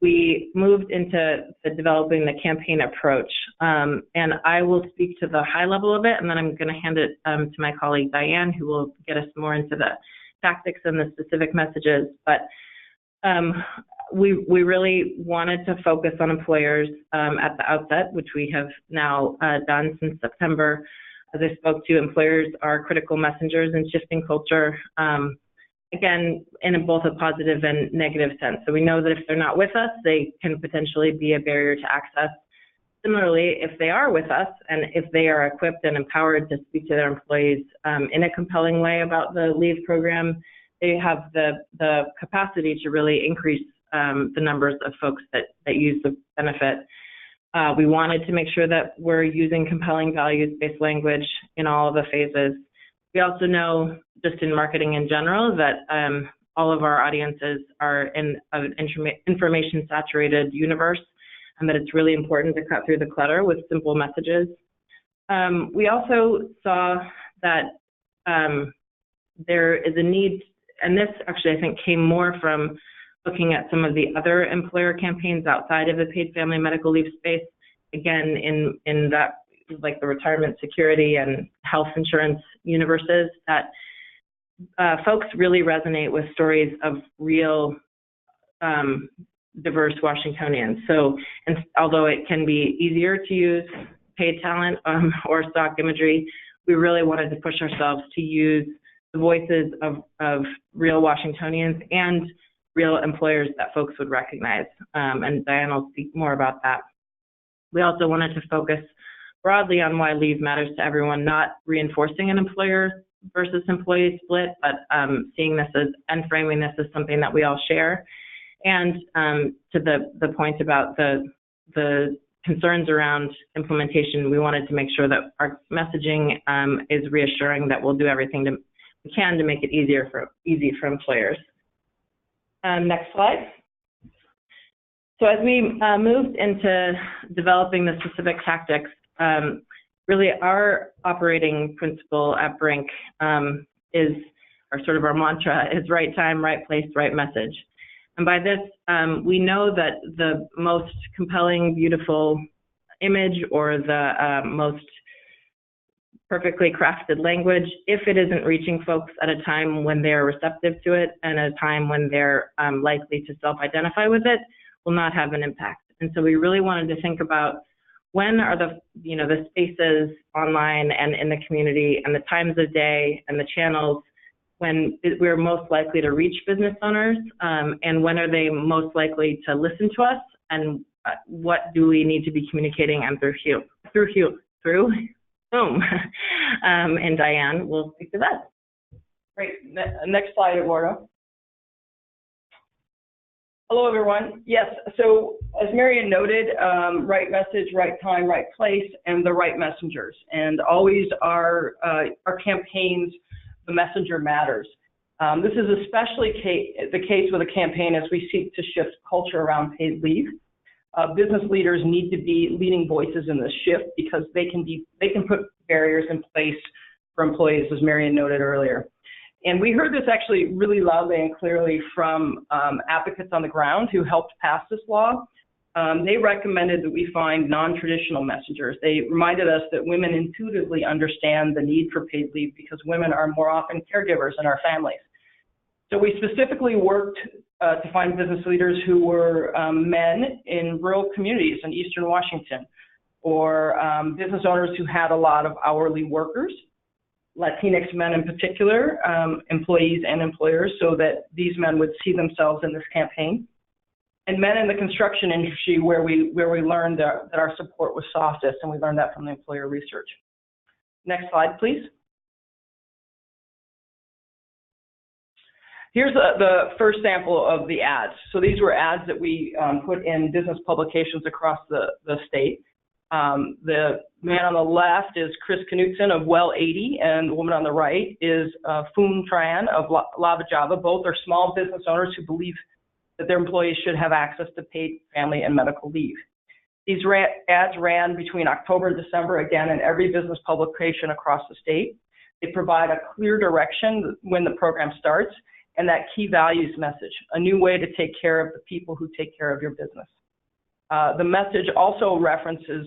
we moved into developing the campaign approach. And I will speak to the high level of it, and then I'm going to hand it to my colleague Diane, who will get us more into the tactics and the specific messages. But we really wanted to focus on employers at the outset, which we have now done since September. As I spoke to, employers are critical messengers in shifting culture, again, in both a positive and negative sense. So we know that if they're not with us, they can potentially be a barrier to access. Similarly, if they are with us and if they are equipped and empowered to speak to their employees in a compelling way about the leave program, they have the capacity to really increase the numbers of folks that use the benefit. We wanted to make sure that we're using compelling values-based language in all of the phases. We also know, just in marketing in general, that all of our audiences are in an information-saturated universe, and that it's really important to cut through the clutter with simple messages. We also saw that there is a need, and this actually I think came more from looking at some of the other employer campaigns outside of the paid family medical leave space, again, in that, like the retirement security and health insurance universes, that folks really resonate with stories of real diverse Washingtonians. So, and although it can be easier to use paid talent or stock imagery, we really wanted to push ourselves to use the voices of real Washingtonians and real employers that folks would recognize, and Diane will speak more about that. We also wanted to focus broadly on why leave matters to everyone, not reinforcing an employer versus employee split, but seeing this as, and framing this as something that we all share. And to the point about the concerns around implementation, we wanted to make sure that our messaging is reassuring that we'll do everything we can to make it easy for employers. Next slide. So as we moved into developing the specific tactics, really our operating principle at Brink is, or sort of our mantra, is right time, right place, right message. And by this, we know that the most compelling, beautiful image or the most perfectly crafted language, if it isn't reaching folks at a time when they're receptive to it and a time when they're likely to self-identify with it, will not have an impact. And so we really wanted to think about when are the spaces online and in the community and the times of day and the channels when we're most likely to reach business owners, and when are they most likely to listen to us, and what do we need to be communicating and through whom? And Diane will speak to that. Great. Next slide, Eduardo. Hello, everyone. Yes, so as Marian noted, right message, right time, right place, and the right messengers. And always our campaigns, the messenger matters. This is especially the case with a campaign as we seek to shift culture around paid leave. Business leaders need to be leading voices in this shift because they can put barriers in place for employees, as Marian noted earlier. And we heard this actually really loudly and clearly from advocates on the ground who helped pass this law. They recommended that we find non-traditional messengers. They reminded us that women intuitively understand the need for paid leave because women are more often caregivers in our families. So we specifically worked to find business leaders who were men in rural communities in Eastern Washington, or business owners who had a lot of hourly workers, Latinx men in particular, employees and employers, so that these men would see themselves in this campaign. And men in the construction industry where we learned that our support was softest, and we learned that from the employer research. Next slide, please. Here's the first sample of the ads. So these were ads that we put in business publications across the state. The man on the left is Chris Knutson of Well 80, and the woman on the right is Foon Tran of Lava Java. Both are small business owners who believe that their employees should have access to paid family and medical leave. These ads ran between October and December, again, in every business publication across the state. They provide a clear direction when the program starts, and that key values message, a new way to take care of the people who take care of your business. The message also references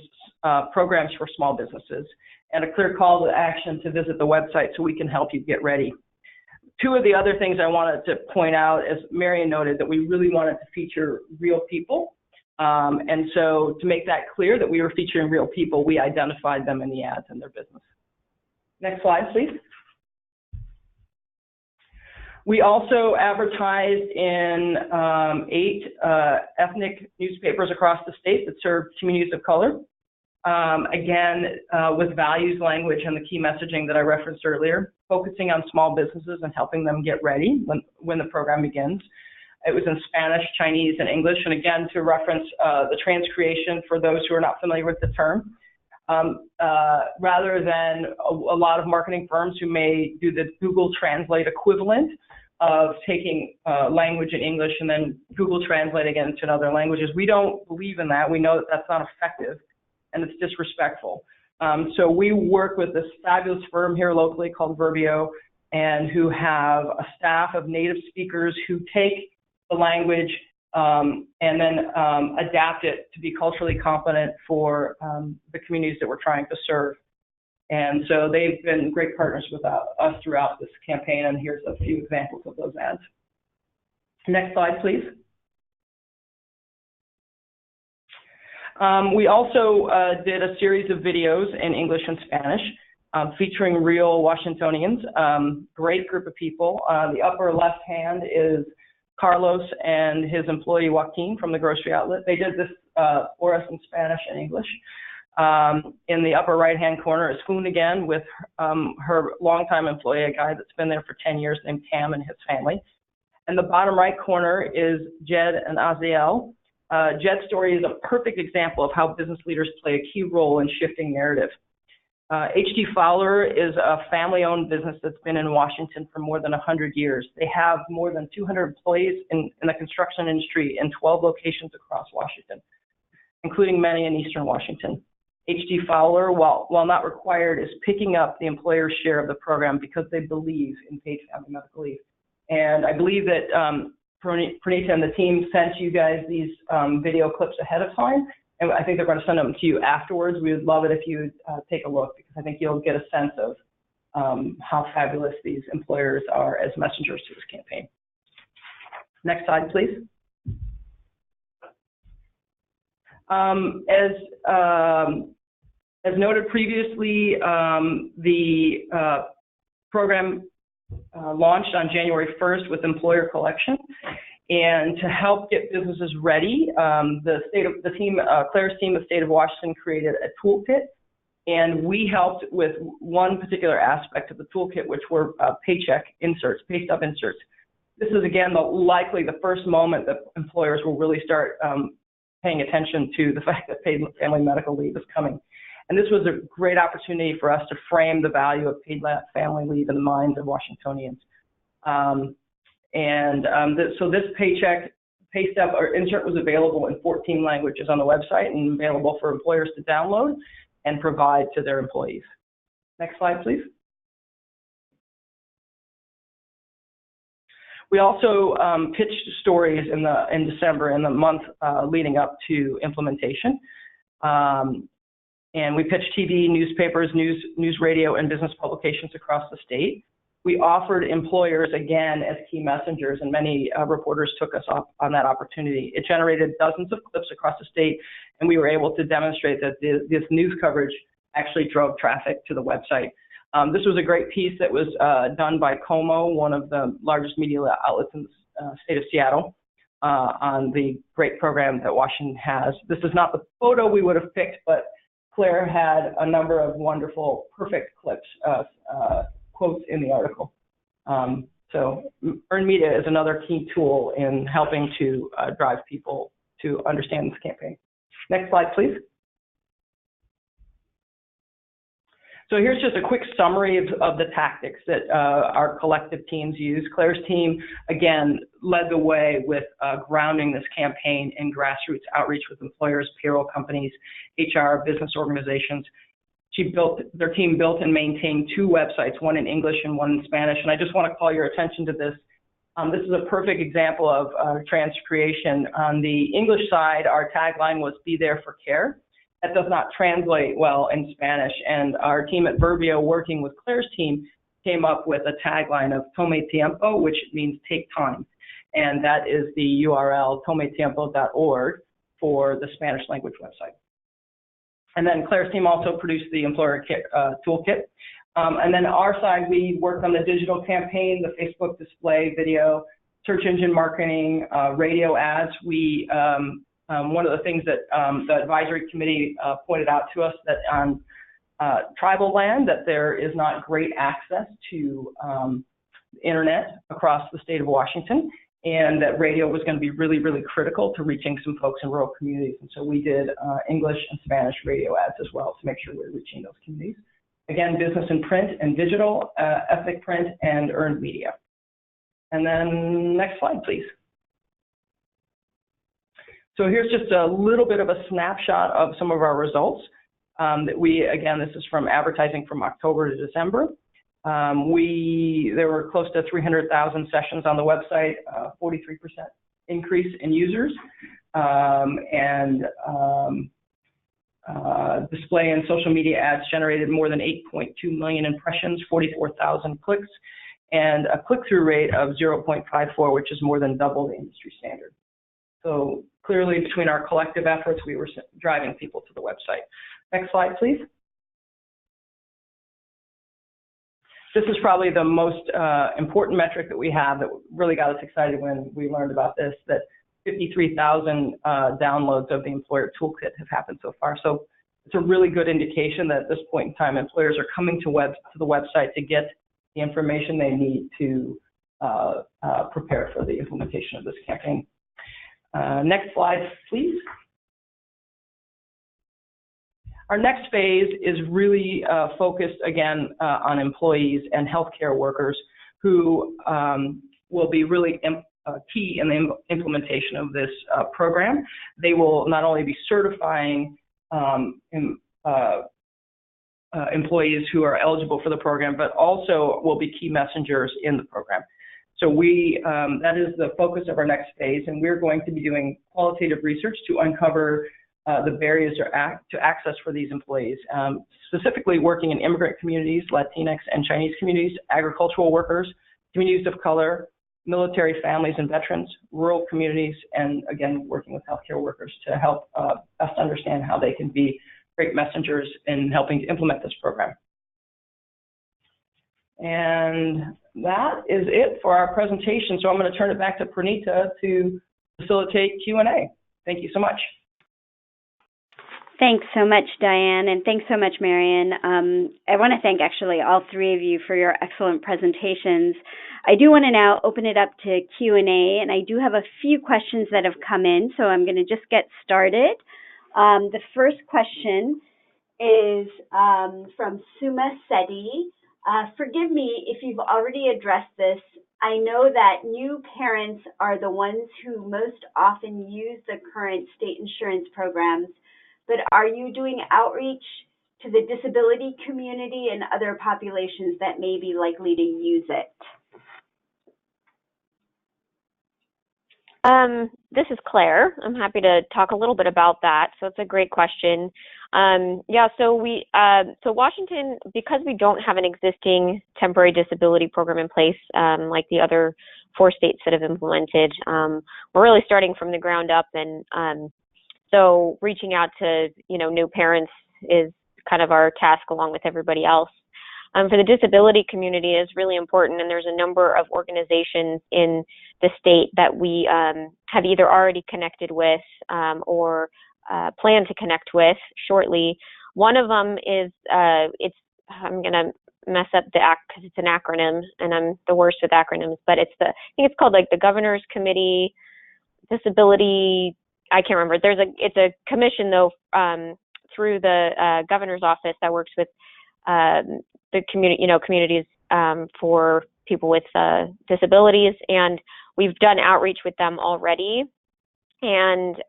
programs for small businesses and a clear call to action to visit the website so we can help you get ready. Two of the other things I wanted to point out, as Marian noted, that we really wanted to feature real people. And so to make that clear that we were featuring real people, we identified them in the ads and their business. Next slide, please. We also advertised in 8 ethnic newspapers across the state that serve communities of color. Again, with values language and the key messaging that I referenced earlier, focusing on small businesses and helping them get ready when the program begins. It was in Spanish, Chinese, and English. And again, to reference the transcreation for those who are not familiar with the term, rather than a lot of marketing firms who may do the Google Translate equivalent of taking language in English and then Google translating it into other languages. We don't believe in that. We know that that's not effective and it's disrespectful. So we work with this fabulous firm here locally called Verbio, and who have a staff of native speakers who take the language and then adapt it to be culturally competent for the communities that we're trying to serve. And so they've been great partners with us throughout this campaign, and here's a few examples of those ads. Next slide, please. We also did a series of videos in English and Spanish featuring real Washingtonians, great group of people. The upper left hand is Carlos and his employee Joaquin from the grocery outlet. They did this for us in Spanish and English. In the upper right-hand corner is Foon again with her longtime employee, a guy that's been there for 10 years named Tam and his family. And the bottom right corner is Jed and Aziel. Jed's story is a perfect example of how business leaders play a key role in shifting narrative. H.D. Fowler is a family-owned business that's been in Washington for more than 100 years. They have more than 200 employees in the construction industry in 12 locations across Washington, including many in Eastern Washington. H.D. Fowler, while not required, is picking up the employer's share of the program because they believe in paid family medical leave. And I believe that Pranita and the team sent you guys these video clips ahead of time, and I think they're going to send them to you afterwards. We would love it if you take a look, because I think you'll get a sense of how fabulous these employers are as messengers to this campaign. Next slide, please. As noted previously, the program launched on January 1st with employer collection, and to help get businesses ready, Claire's team, the state of Washington, created a toolkit, and we helped with one particular aspect of the toolkit, which were paycheck inserts, pay stub inserts. This is again likely the first moment that employers will really start paying attention to the fact that paid family medical leave is coming. And this was a great opportunity for us to frame the value of paid family leave in the minds of Washingtonians. So this pay stub or insert was available in 14 languages on the website and available for employers to download and provide to their employees. Next slide, please. We also pitched stories in December, in the month leading up to implementation. And we pitched TV, newspapers, news radio, and business publications across the state. We offered employers, again, as key messengers, and many reporters took us up on that opportunity. It generated dozens of clips across the state, and we were able to demonstrate that this news coverage actually drove traffic to the website. This was a great piece that was done by Como, one of the largest media outlets in the state of Seattle, on the great program that Washington has. This is not the photo we would have picked, but Claire had a number of wonderful, perfect clips, quotes in the article. So earned media is another key tool in helping to drive people to understand this campaign. Next slide, please. So here's just a quick summary of the tactics that our collective teams use. Claire's team, again, led the way with grounding this campaign in grassroots outreach with employers, payroll companies, HR, business organizations. Their team built and maintained 2 websites, one in English and one in Spanish. And I just want to call your attention to this. This is a perfect example of transcreation. On the English side, our tagline was "Be there for care." That does not translate well in Spanish, and our team at Verbio, working with Claire's team, came up with a tagline of "Tome tiempo," which means take time, and that is the URL tometiempo.org for the Spanish language website. And then Claire's team also produced the employer toolkit. And then our side, we worked on the digital campaign, the Facebook display, video, search engine marketing, radio ads. One of the things that the advisory committee pointed out to us, that on tribal land, that there is not great access to internet across the state of Washington. and that radio was going to be really, really critical to reaching some folks in rural communities. And so we did English and Spanish radio ads as well to make sure we were reaching those communities. Again, business in print and digital, ethnic print, and earned media. And then next slide, please. So here's just a little bit of a snapshot of some of our results that we, again, this is from advertising from October to December. There were close to 300,000 sessions on the website, 43% increase in users, display and social media ads generated more than 8.2 million impressions, 44,000 clicks, and a click-through rate of 0.54, which is more than double the industry standard. So clearly, between our collective efforts, we were driving people to the website. Next slide, please. This is probably the most important metric that we have that really got us excited when we learned about this, that 53,000 downloads of the employer toolkit have happened so far. So it's a really good indication that at this point in time, employers are coming to the website to get the information they need to prepare for the implementation of this campaign. Next slide, please. Our next phase is really focused, again, on employees and healthcare workers who will be really key in the implementation of this program. They will not only be certifying employees who are eligible for the program, but also will be key messengers in the program. So that is the focus of our next phase, and we're going to be doing qualitative research to uncover the barriers to access for these employees, specifically working in immigrant communities, Latinx and Chinese communities, agricultural workers, communities of color, military families and veterans, rural communities, and again, working with healthcare workers to help us understand how they can be great messengers in helping to implement this program. And that is it for our presentation. So I'm going to turn it back to Pranita to facilitate Q&A. Thank you so much. Thanks so much, Diane, and thanks so much, Marion. I want to thank actually all three of you for your excellent presentations. I do want to now open it up to Q&A, and I do have a few questions that have come in, so I'm going to just get started. The first question is from Suma Seti. Forgive me if you've already addressed this. I know that new parents are the ones who most often use the current state insurance programs, but are you doing outreach to the disability community and other populations that may be likely to use it? This is Claire. I'm happy to talk a little bit about that. So it's a great question. Yeah, so Washington, because we don't have an existing temporary disability program in place, like the other 4 states that have implemented, we're really starting from the ground up, and so reaching out to, new parents is kind of our task along with everybody else. For the disability community is really important, and there's a number of organizations in the state that we have either already connected with or plan to connect with shortly. One of them is, I'm going to mess up because it's an acronym, and I'm the worst with acronyms, but I think it's called like the Governor's Committee Disability. I can't remember. It's a commission though through the governor's office that works with the communities for people with disabilities, and we've done outreach with them already, and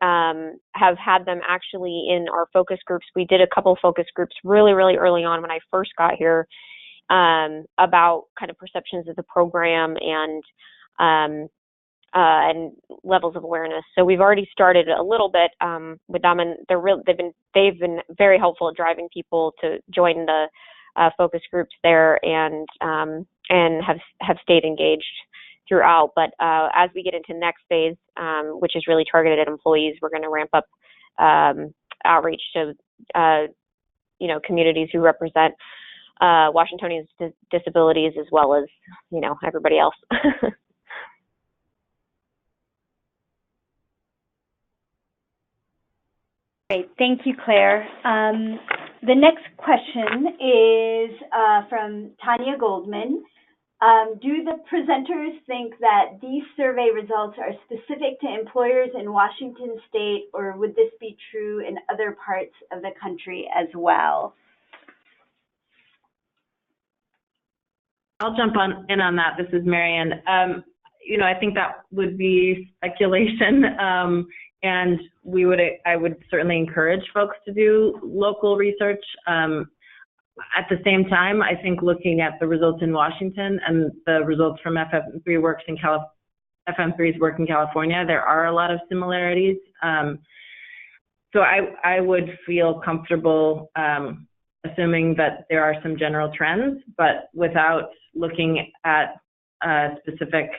have had them actually in our focus groups. We did a couple focus groups really, really early on when I first got here about kind of perceptions of the program and levels of awareness. So we've already started a little bit with them, and they've been very helpful at driving people to join the focus groups there, and have stayed engaged throughout. But as we get into next phase, which is really targeted at employees, we're going to ramp up outreach to communities who represent Washingtonians with disabilities as well as everybody else. Great, thank you, Claire. The next question is from Tanya Goldman. Do the presenters think that these survey results are specific to employers in Washington state, or would this be true in other parts of the country as well? I'll jump in on that. This is Marian. I think that would be speculation, and I would certainly encourage folks to do local research. At the same time, I think looking at the results in Washington and the results from FM3's work in California, there are a lot of similarities. So I would feel comfortable assuming that there are some general trends, but without looking at specific.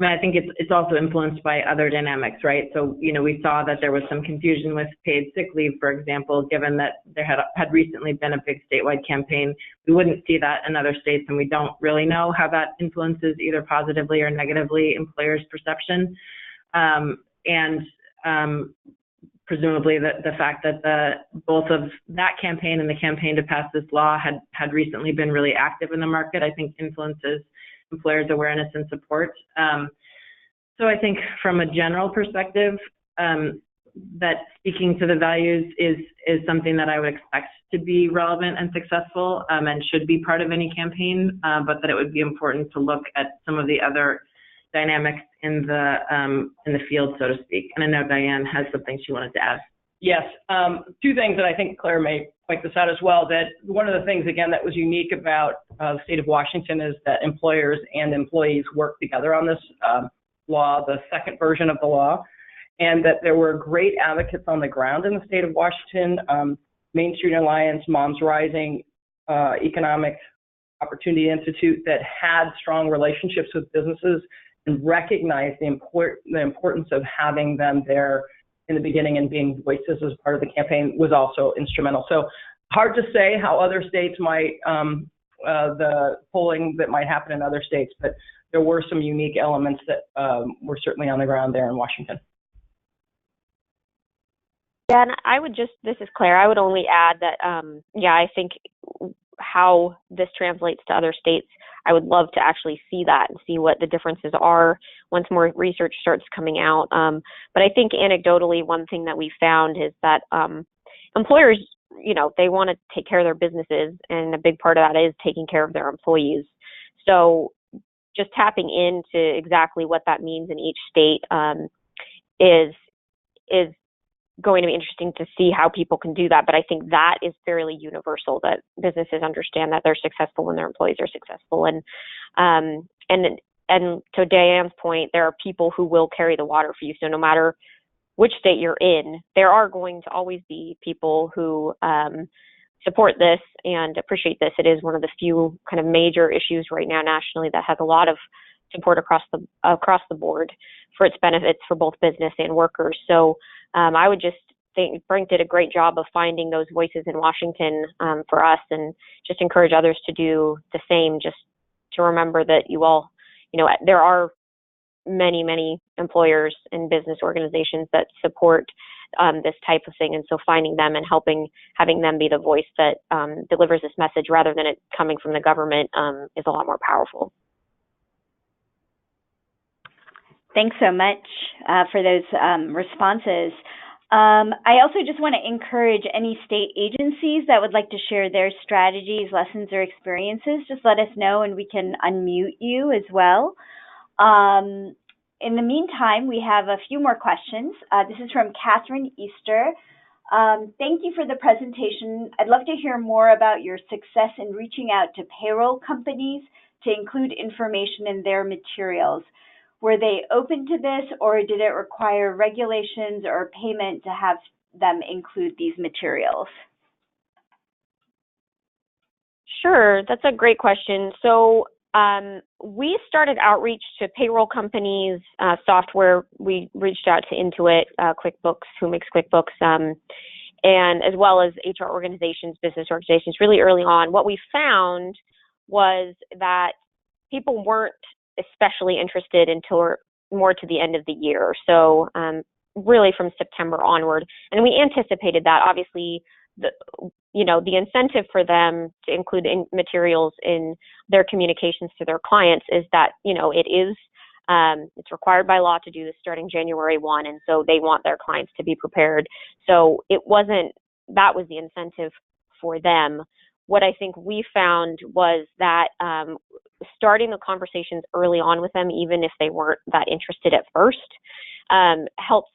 I think it's also influenced by other dynamics, right? So, we saw that there was some confusion with paid sick leave, for example, given that there had recently been a big statewide campaign. We wouldn't see that in other states, and we don't really know how that influences either positively or negatively employers' perception. Presumably the fact that both of that campaign and the campaign to pass this law had recently been really active in the market, I think influences employers' awareness and support. So I think from a general perspective, that speaking to the values is something that I would expect to be relevant and successful, and should be part of any campaign, but that it would be important to look at some of the other dynamics in the field, so to speak. And I know Diane has something she wanted to add. Yes, two things that I think Claire may point this out as well, that one of the things, again, that was unique about the state of Washington is that employers and employees worked together on this law, the second version of the law, and that there were great advocates on the ground in the state of Washington, Main Street Alliance, Moms Rising, Economic Opportunity Institute, that had strong relationships with businesses and recognized the importance of having them there in the beginning and being voices as part of the campaign was also instrumental. So hard to say how other states might, the polling that might happen in other states, but there were some unique elements that were certainly on the ground there in Washington. Yeah, and I would this is Claire, I would only add that, I think how this translates to other states, I would love to actually see that and see what the differences are once more research starts coming out. But I think anecdotally, one thing that we found is that employers, they want to take care of their businesses, and a big part of that is taking care of their employees. So just tapping into exactly what that means in each state is going to be interesting to see how people can do that. But I think that is fairly universal, that businesses understand that they're successful when their employees are successful. And to Diane's point, there are people who will carry the water for you. So no matter which state you're in, there are going to always be people who support this and appreciate this. It is one of the few kind of major issues right now nationally that has a lot of support across the board for its benefits for both business and workers. So I would just think Brink did a great job of finding those voices in Washington for us, and just encourage others to do the same, just to remember that you all, there are many, many employers and business organizations that support this type of thing. And so finding them and having them be the voice that delivers this message rather than it coming from the government is a lot more powerful. Thanks so much for those responses. I also just want to encourage any state agencies that would like to share their strategies, lessons, or experiences. Just let us know and we can unmute you as well. In the meantime, we have a few more questions. This is from Catherine Easter. Thank you for the presentation. I'd love to hear more about your success in reaching out to payroll companies to include information in their materials. Were they open to this, or did it require regulations or payment to have them include these materials? Sure, that's a great question. So we started outreach to payroll companies, software. We reached out to Intuit, QuickBooks, who makes QuickBooks, and as well as HR organizations, business organizations, really early on. What we found was that people weren't especially interested until more to the end of the year. So really from September onward. And we anticipated that. Obviously, the incentive for them to include materials in their communications to their clients is that, it's required by law to do this starting January 1, and so they want their clients to be prepared. So that was the incentive for them. What I think we found was that starting the conversations early on with them, even if they weren't that interested at first, helped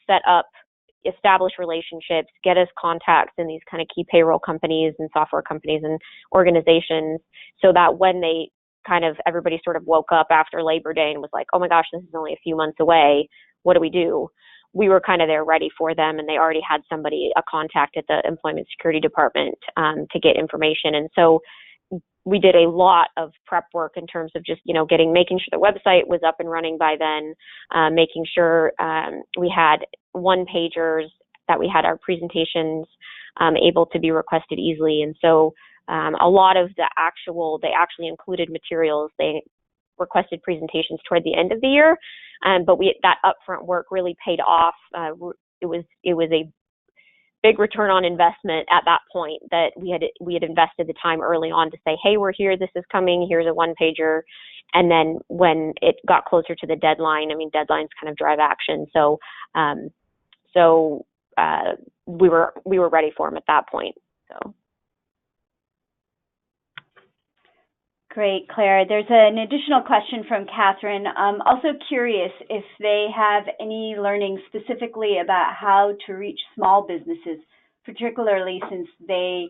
establish relationships, get us contacts in these kind of key payroll companies and software companies and organizations, so that when everybody sort of woke up after Labor Day and was like, oh my gosh, this is only a few months away, what do we do? We were kind of there ready for them, and they already had a contact at the Employment Security Department to get information. And so we did a lot of prep work in terms of just, making sure the website was up and running by then, making sure we had one-pagers, that we had our presentations able to be requested easily. And so a lot of they actually included materials. They requested presentations toward the end of the year, but that upfront work really paid off. It was a big return on investment at that point, that we had invested the time early on to say, hey, we're here, this is coming, here's a one-pager. And then when it got closer to the deadline, deadlines kind of drive action. So we were ready for them at that point. So. Great, Claire. There's an additional question from Catherine. Also curious if they have any learning specifically about how to reach small businesses, particularly since they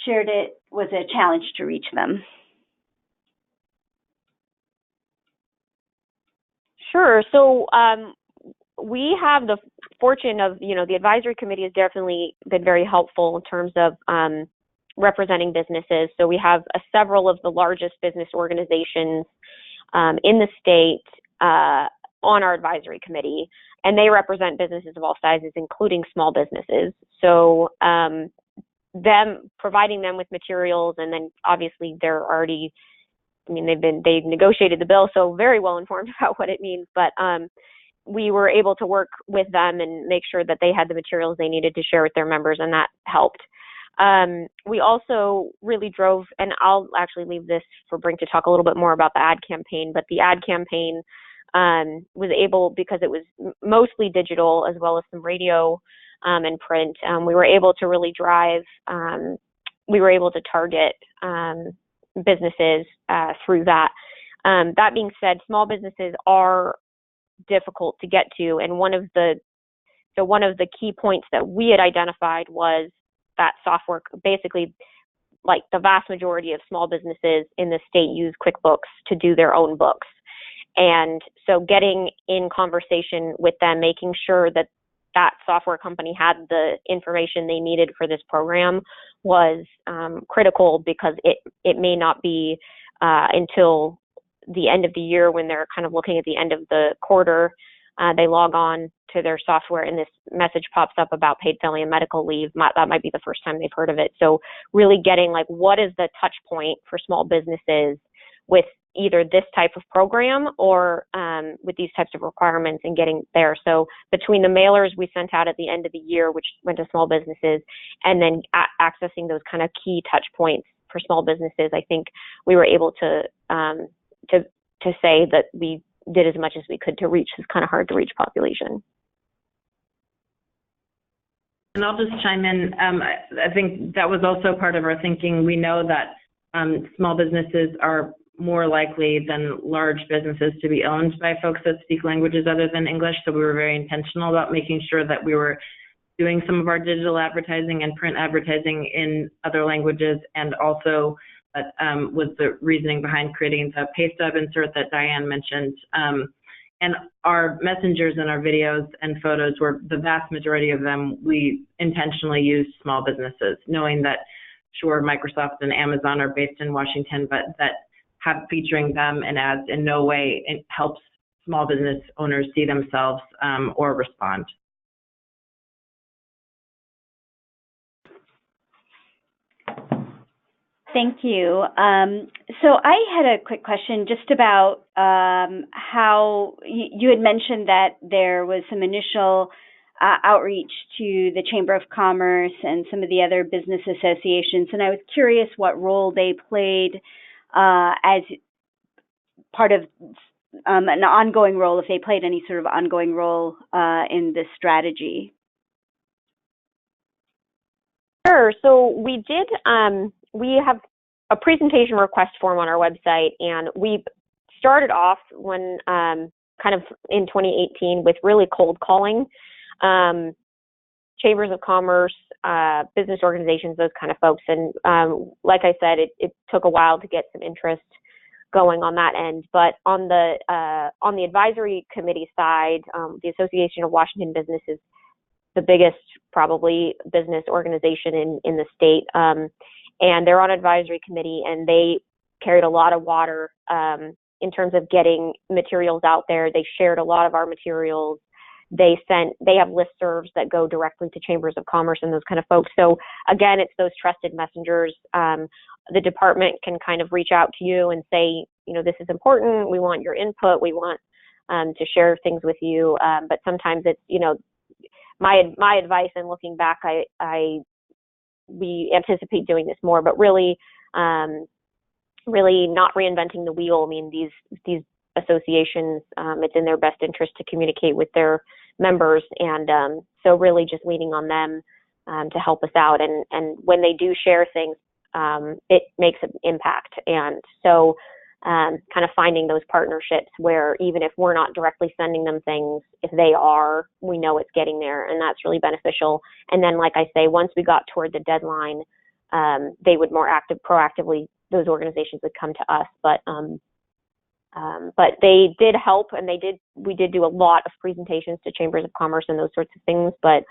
shared it was a challenge to reach them. Sure. So we have the fortune of, the advisory committee has definitely been very helpful in terms of representing businesses. So we have several of the largest business organizations in the state on our advisory committee, and they represent businesses of all sizes, including small businesses. So providing them with materials, and then obviously they're already, they've negotiated the bill, so very well informed about what it means, but we were able to work with them and make sure that they had the materials they needed to share with their members, and that helped. We also really drove, and I'll actually leave this for Brink to talk a little bit more about the ad campaign, but the ad campaign was able, because it was mostly digital as well as some radio and print, we were able to really drive, we were able to target businesses through that. That being said, small businesses are difficult to get to, and one of the key points that we had identified was that software, basically, like the vast majority of small businesses in the state use QuickBooks to do their own books. And so getting in conversation with them, making sure that software company had the information they needed for this program was critical, because it may not be until the end of the year, when they're kind of looking at the end of the quarter, they log on to their software and this message pops up about paid family and medical leave. That might be the first time they've heard of it. So really getting what is the touch point for small businesses with either this type of program or with these types of requirements, and getting there. So between the mailers we sent out at the end of the year, which went to small businesses, and then accessing those kind of key touch points for small businesses, I think we were able to say that we did as much as we could to reach this kind of hard to reach population. And I'll just chime in. I think that was also part of our thinking. We know that small businesses are more likely than large businesses to be owned by folks that speak languages other than English. So we were very intentional about making sure that we were doing some of our digital advertising and print advertising in other languages, and also was the reasoning behind creating the pay stub insert that Diane mentioned. And our messengers and our videos and photos were, the vast majority of them, we intentionally used small businesses, knowing that, sure, Microsoft and Amazon are based in Washington, but that featuring them in ads in no way it helps small business owners see themselves or respond. Thank you. So I had a quick question just about how you had mentioned that there was some initial outreach to the Chamber of Commerce and some of the other business associations, and I was curious what role they played as part of an ongoing role, if they played any sort of ongoing role in this strategy. Sure. So we did, we have a presentation request form on our website, and we started off when kind of in 2018 with really cold calling chambers of commerce, business organizations, those kind of folks. And like I said, it took a while to get some interest going on that end. But on the advisory committee side, the Association of Washington Business is the biggest probably business organization in the state. And they're on advisory committee, and they carried a lot of water in terms of getting materials out there. They shared a lot of our materials. They have listservs that go directly to chambers of commerce and those kind of folks. So again, it's those trusted messengers. The department can kind of reach out to you and say, you know, this is important. We want your input. We want to share things with you. But sometimes it's, you know, my advice, and looking back, we anticipate doing this more, but really not reinventing the wheel. I mean, these associations, it's in their best interest to communicate with their members, and so really just leaning on them to help us out. And when they do share things, it makes an impact. And so kind of finding those partnerships where even if we're not directly sending them things, if they are, we know it's getting there, and that's really beneficial. And then, like I say, once we got toward the deadline, they would proactively, those organizations would come to us. But they did help, and we did do a lot of presentations to chambers of commerce and those sorts of things. But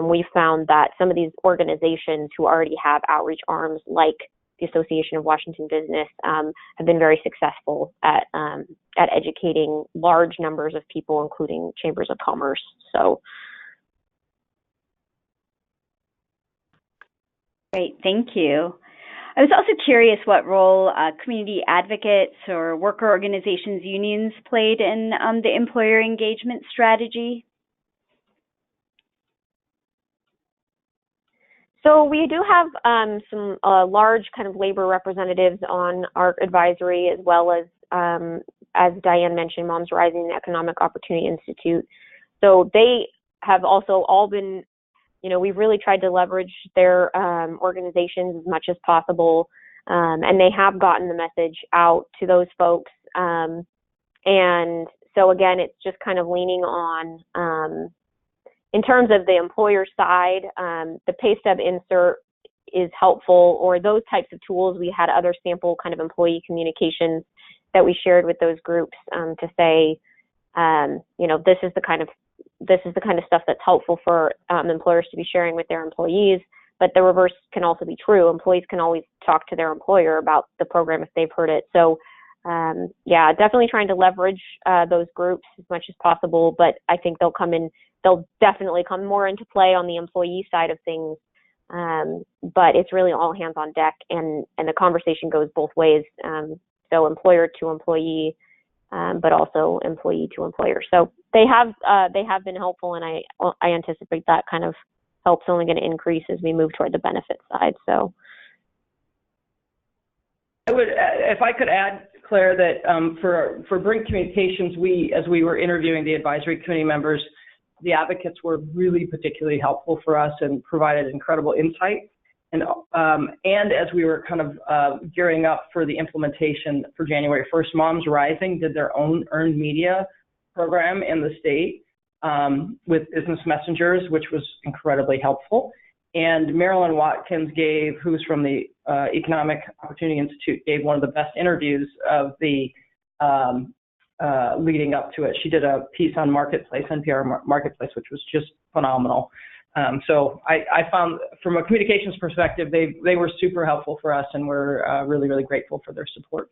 we found that some of these organizations who already have outreach arms, like the Association of Washington Business, have been very successful at educating large numbers of people, including chambers of commerce. So. Great, thank you. I was also curious what role community advocates or worker organizations, unions played in the employer engagement strategy. So we do have some large kind of labor representatives on our advisory, as well as Diane mentioned, Moms Rising and Economic Opportunity Institute. So they have also all been, you know, we've really tried to leverage their organizations as much as possible, and they have gotten the message out to those folks. And so again, it's just kind of leaning on, in terms of the employer side, the pay stub insert is helpful, or those types of tools. We had other sample kind of employee communications that we shared with those groups to say, you know, this is the kind of stuff that's helpful for employers to be sharing with their employees. But the reverse can also be true. Employees can always talk to their employer about the program if they've heard it. So yeah, definitely trying to leverage those groups as much as possible. But I think they'll definitely come more into play on the employee side of things. But it's really all hands on deck, and the conversation goes both ways. So employer to employee, but also employee to employer. So they have been helpful, and I anticipate that kind of help's only going to increase as we move toward the benefit side. So I would, if I could add, Claire, that for Brink Communications, as we were interviewing the advisory committee members, the advocates were really particularly helpful for us and provided incredible insight. And as we were kind of gearing up for the implementation for January 1st, Moms Rising did their own earned media program in the state with business messengers, which was incredibly helpful. And Marilyn Watkins who's from the Economic Opportunity Institute, gave one of the best interviews of the leading up to it. She did a piece on Marketplace, NPR Marketplace, which was just phenomenal. So I found, from a communications perspective, they were super helpful for us, and we're really, really grateful for their support.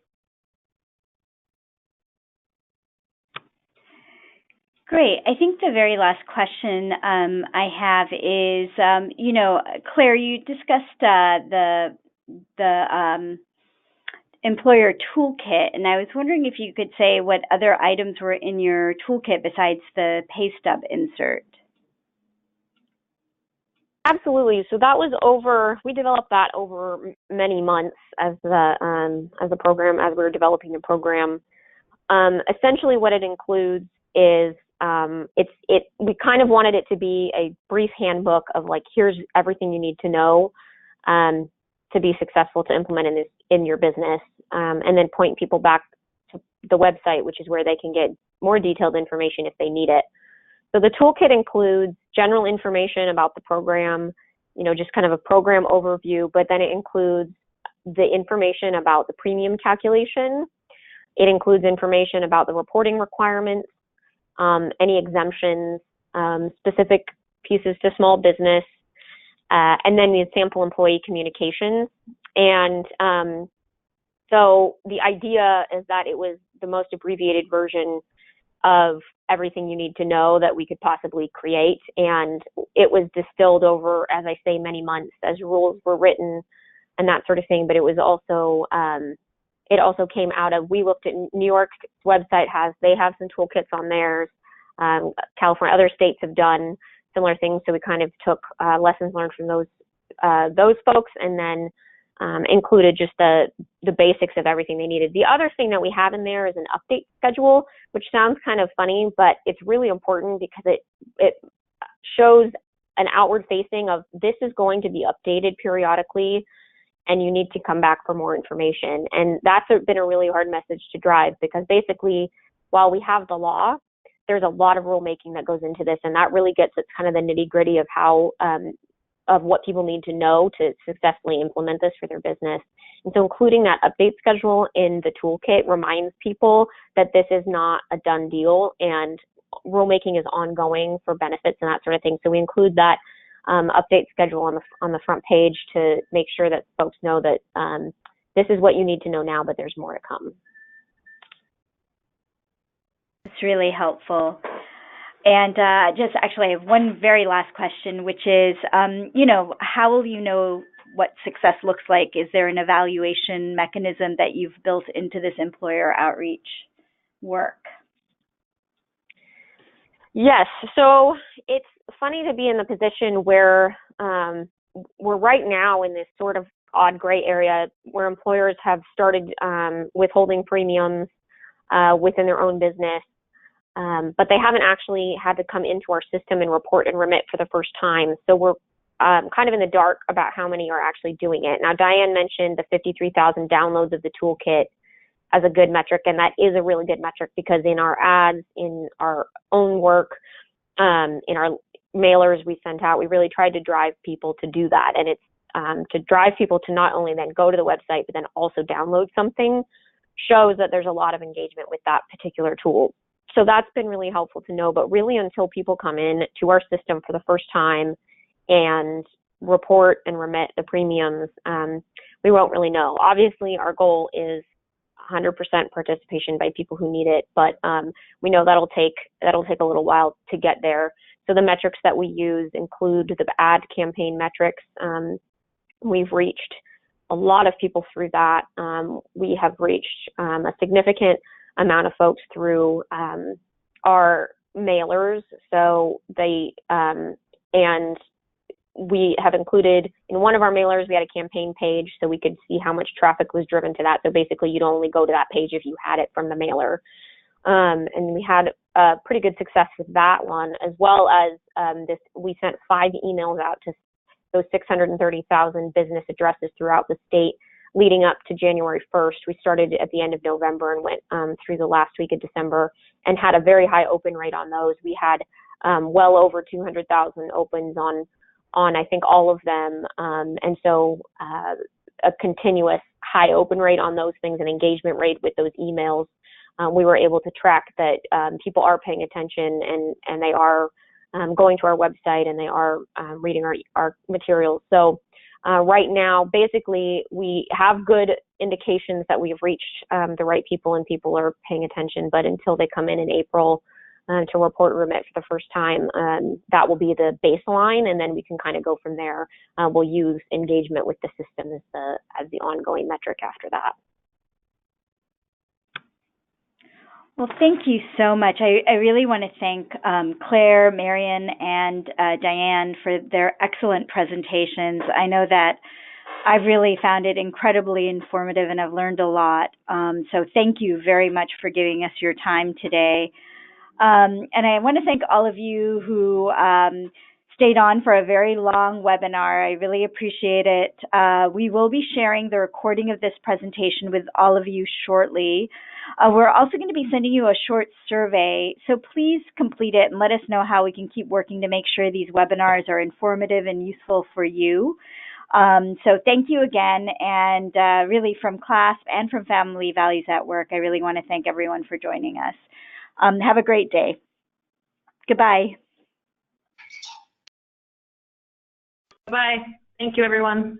Great. I think the very last question I have is, you know, Claire, you discussed the employer toolkit, and I was wondering if you could say what other items were in your toolkit besides the pay stub insert. Absolutely. So that was we developed that over many months as the program, as we were developing the program. Essentially what it includes is, we kind of wanted it to be a brief handbook of like, here's everything you need to know, to be successful to implement in your business, and then point people back to the website, which is where they can get more detailed information if they need it. So the toolkit includes general information about the program, just kind of a program overview, but then it includes the information about the premium calculation. It includes information about the reporting requirements, any exemptions, specific pieces to small business, and then the sample employee communications. And so the idea is that it was the most abbreviated version of everything you need to know that we could possibly create. And it was distilled over, as I say, many months as rules were written and that sort of thing. But it was also, it also came out of, we looked at New York's website they have some toolkits on theirs. California, other states have done similar things. So we kind of took lessons learned from those folks, and then included just the basics of everything they needed. The other thing that we have in there is an update schedule, which sounds kind of funny, but it's really important because it shows an outward facing of this is going to be updated periodically, and you need to come back for more information. And that's been a really hard message to drive, because basically, while we have the law, there's a lot of rulemaking that goes into this, and that really gets at kind of the nitty gritty of how of what people need to know to successfully implement this for their business. And so including that update schedule in the toolkit reminds people that this is not a done deal, and rulemaking is ongoing for benefits and that sort of thing. So we include that update schedule on the front page to make sure that folks know that this is what you need to know now, but there's more to come. It's really helpful. And just actually, I have one very last question, which is, how will you know what success looks like? Is there an evaluation mechanism that you've built into this employer outreach work? Yes. So it's funny to be in the position where we're right now in this sort of odd gray area where employers have started withholding premiums within their own business. But they haven't actually had to come into our system and report and remit for the first time. So we're kind of in the dark about how many are actually doing it. Now, Diane mentioned the 53,000 downloads of the toolkit as a good metric, and that is a really good metric, because in our ads, in our own work, in our mailers we sent out, we really tried to drive people to do that. And it's to drive people to not only then go to the website, but then also download something, shows that there's a lot of engagement with that particular tool. So that's been really helpful to know, but really until people come in to our system for the first time and report and remit the premiums, we won't really know. Obviously, our goal is 100% participation by people who need it, but we know that'll take a little while to get there. So the metrics that we use include the ad campaign metrics. We've reached a lot of people through that. We have reached a significant amount of folks through our mailers. So and we have included in one of our mailers, we had a campaign page so we could see how much traffic was driven to that. So basically you'd only go to that page if you had it from the mailer. And we had pretty good success with that one, as well as we sent 5 emails out to those 630,000 business addresses throughout the state leading up to January 1st. We started at the end of November and went through the last week of December and had a very high open rate on those. We had well over 200,000 opens on I think all of them. And so a continuous high open rate on those things and engagement rate with those emails. We were able to track that people are paying attention and they are going to our website and they are reading our materials. So right now, basically, we have good indications that we've reached the right people and people are paying attention. But until they come in April to report and remit for the first time, that will be the baseline, and then we can kind of go from there. We'll use engagement with the system as the ongoing metric after that. Well, thank you so much. I really want to thank Claire, Marion, and Diane for their excellent presentations. I know that I've really found it incredibly informative and I've learned a lot. So thank you very much for giving us your time today. And I want to thank all of you who stayed on for a very long webinar. I really appreciate it. We will be sharing the recording of this presentation with all of you shortly. We're also going to be sending you a short survey, so please complete it and let us know how we can keep working to make sure these webinars are informative and useful for you. So thank you again, and really from CLASP and from Family Values at Work, I really want to thank everyone for joining us. Have a great day. Goodbye. Bye. Thank you, everyone.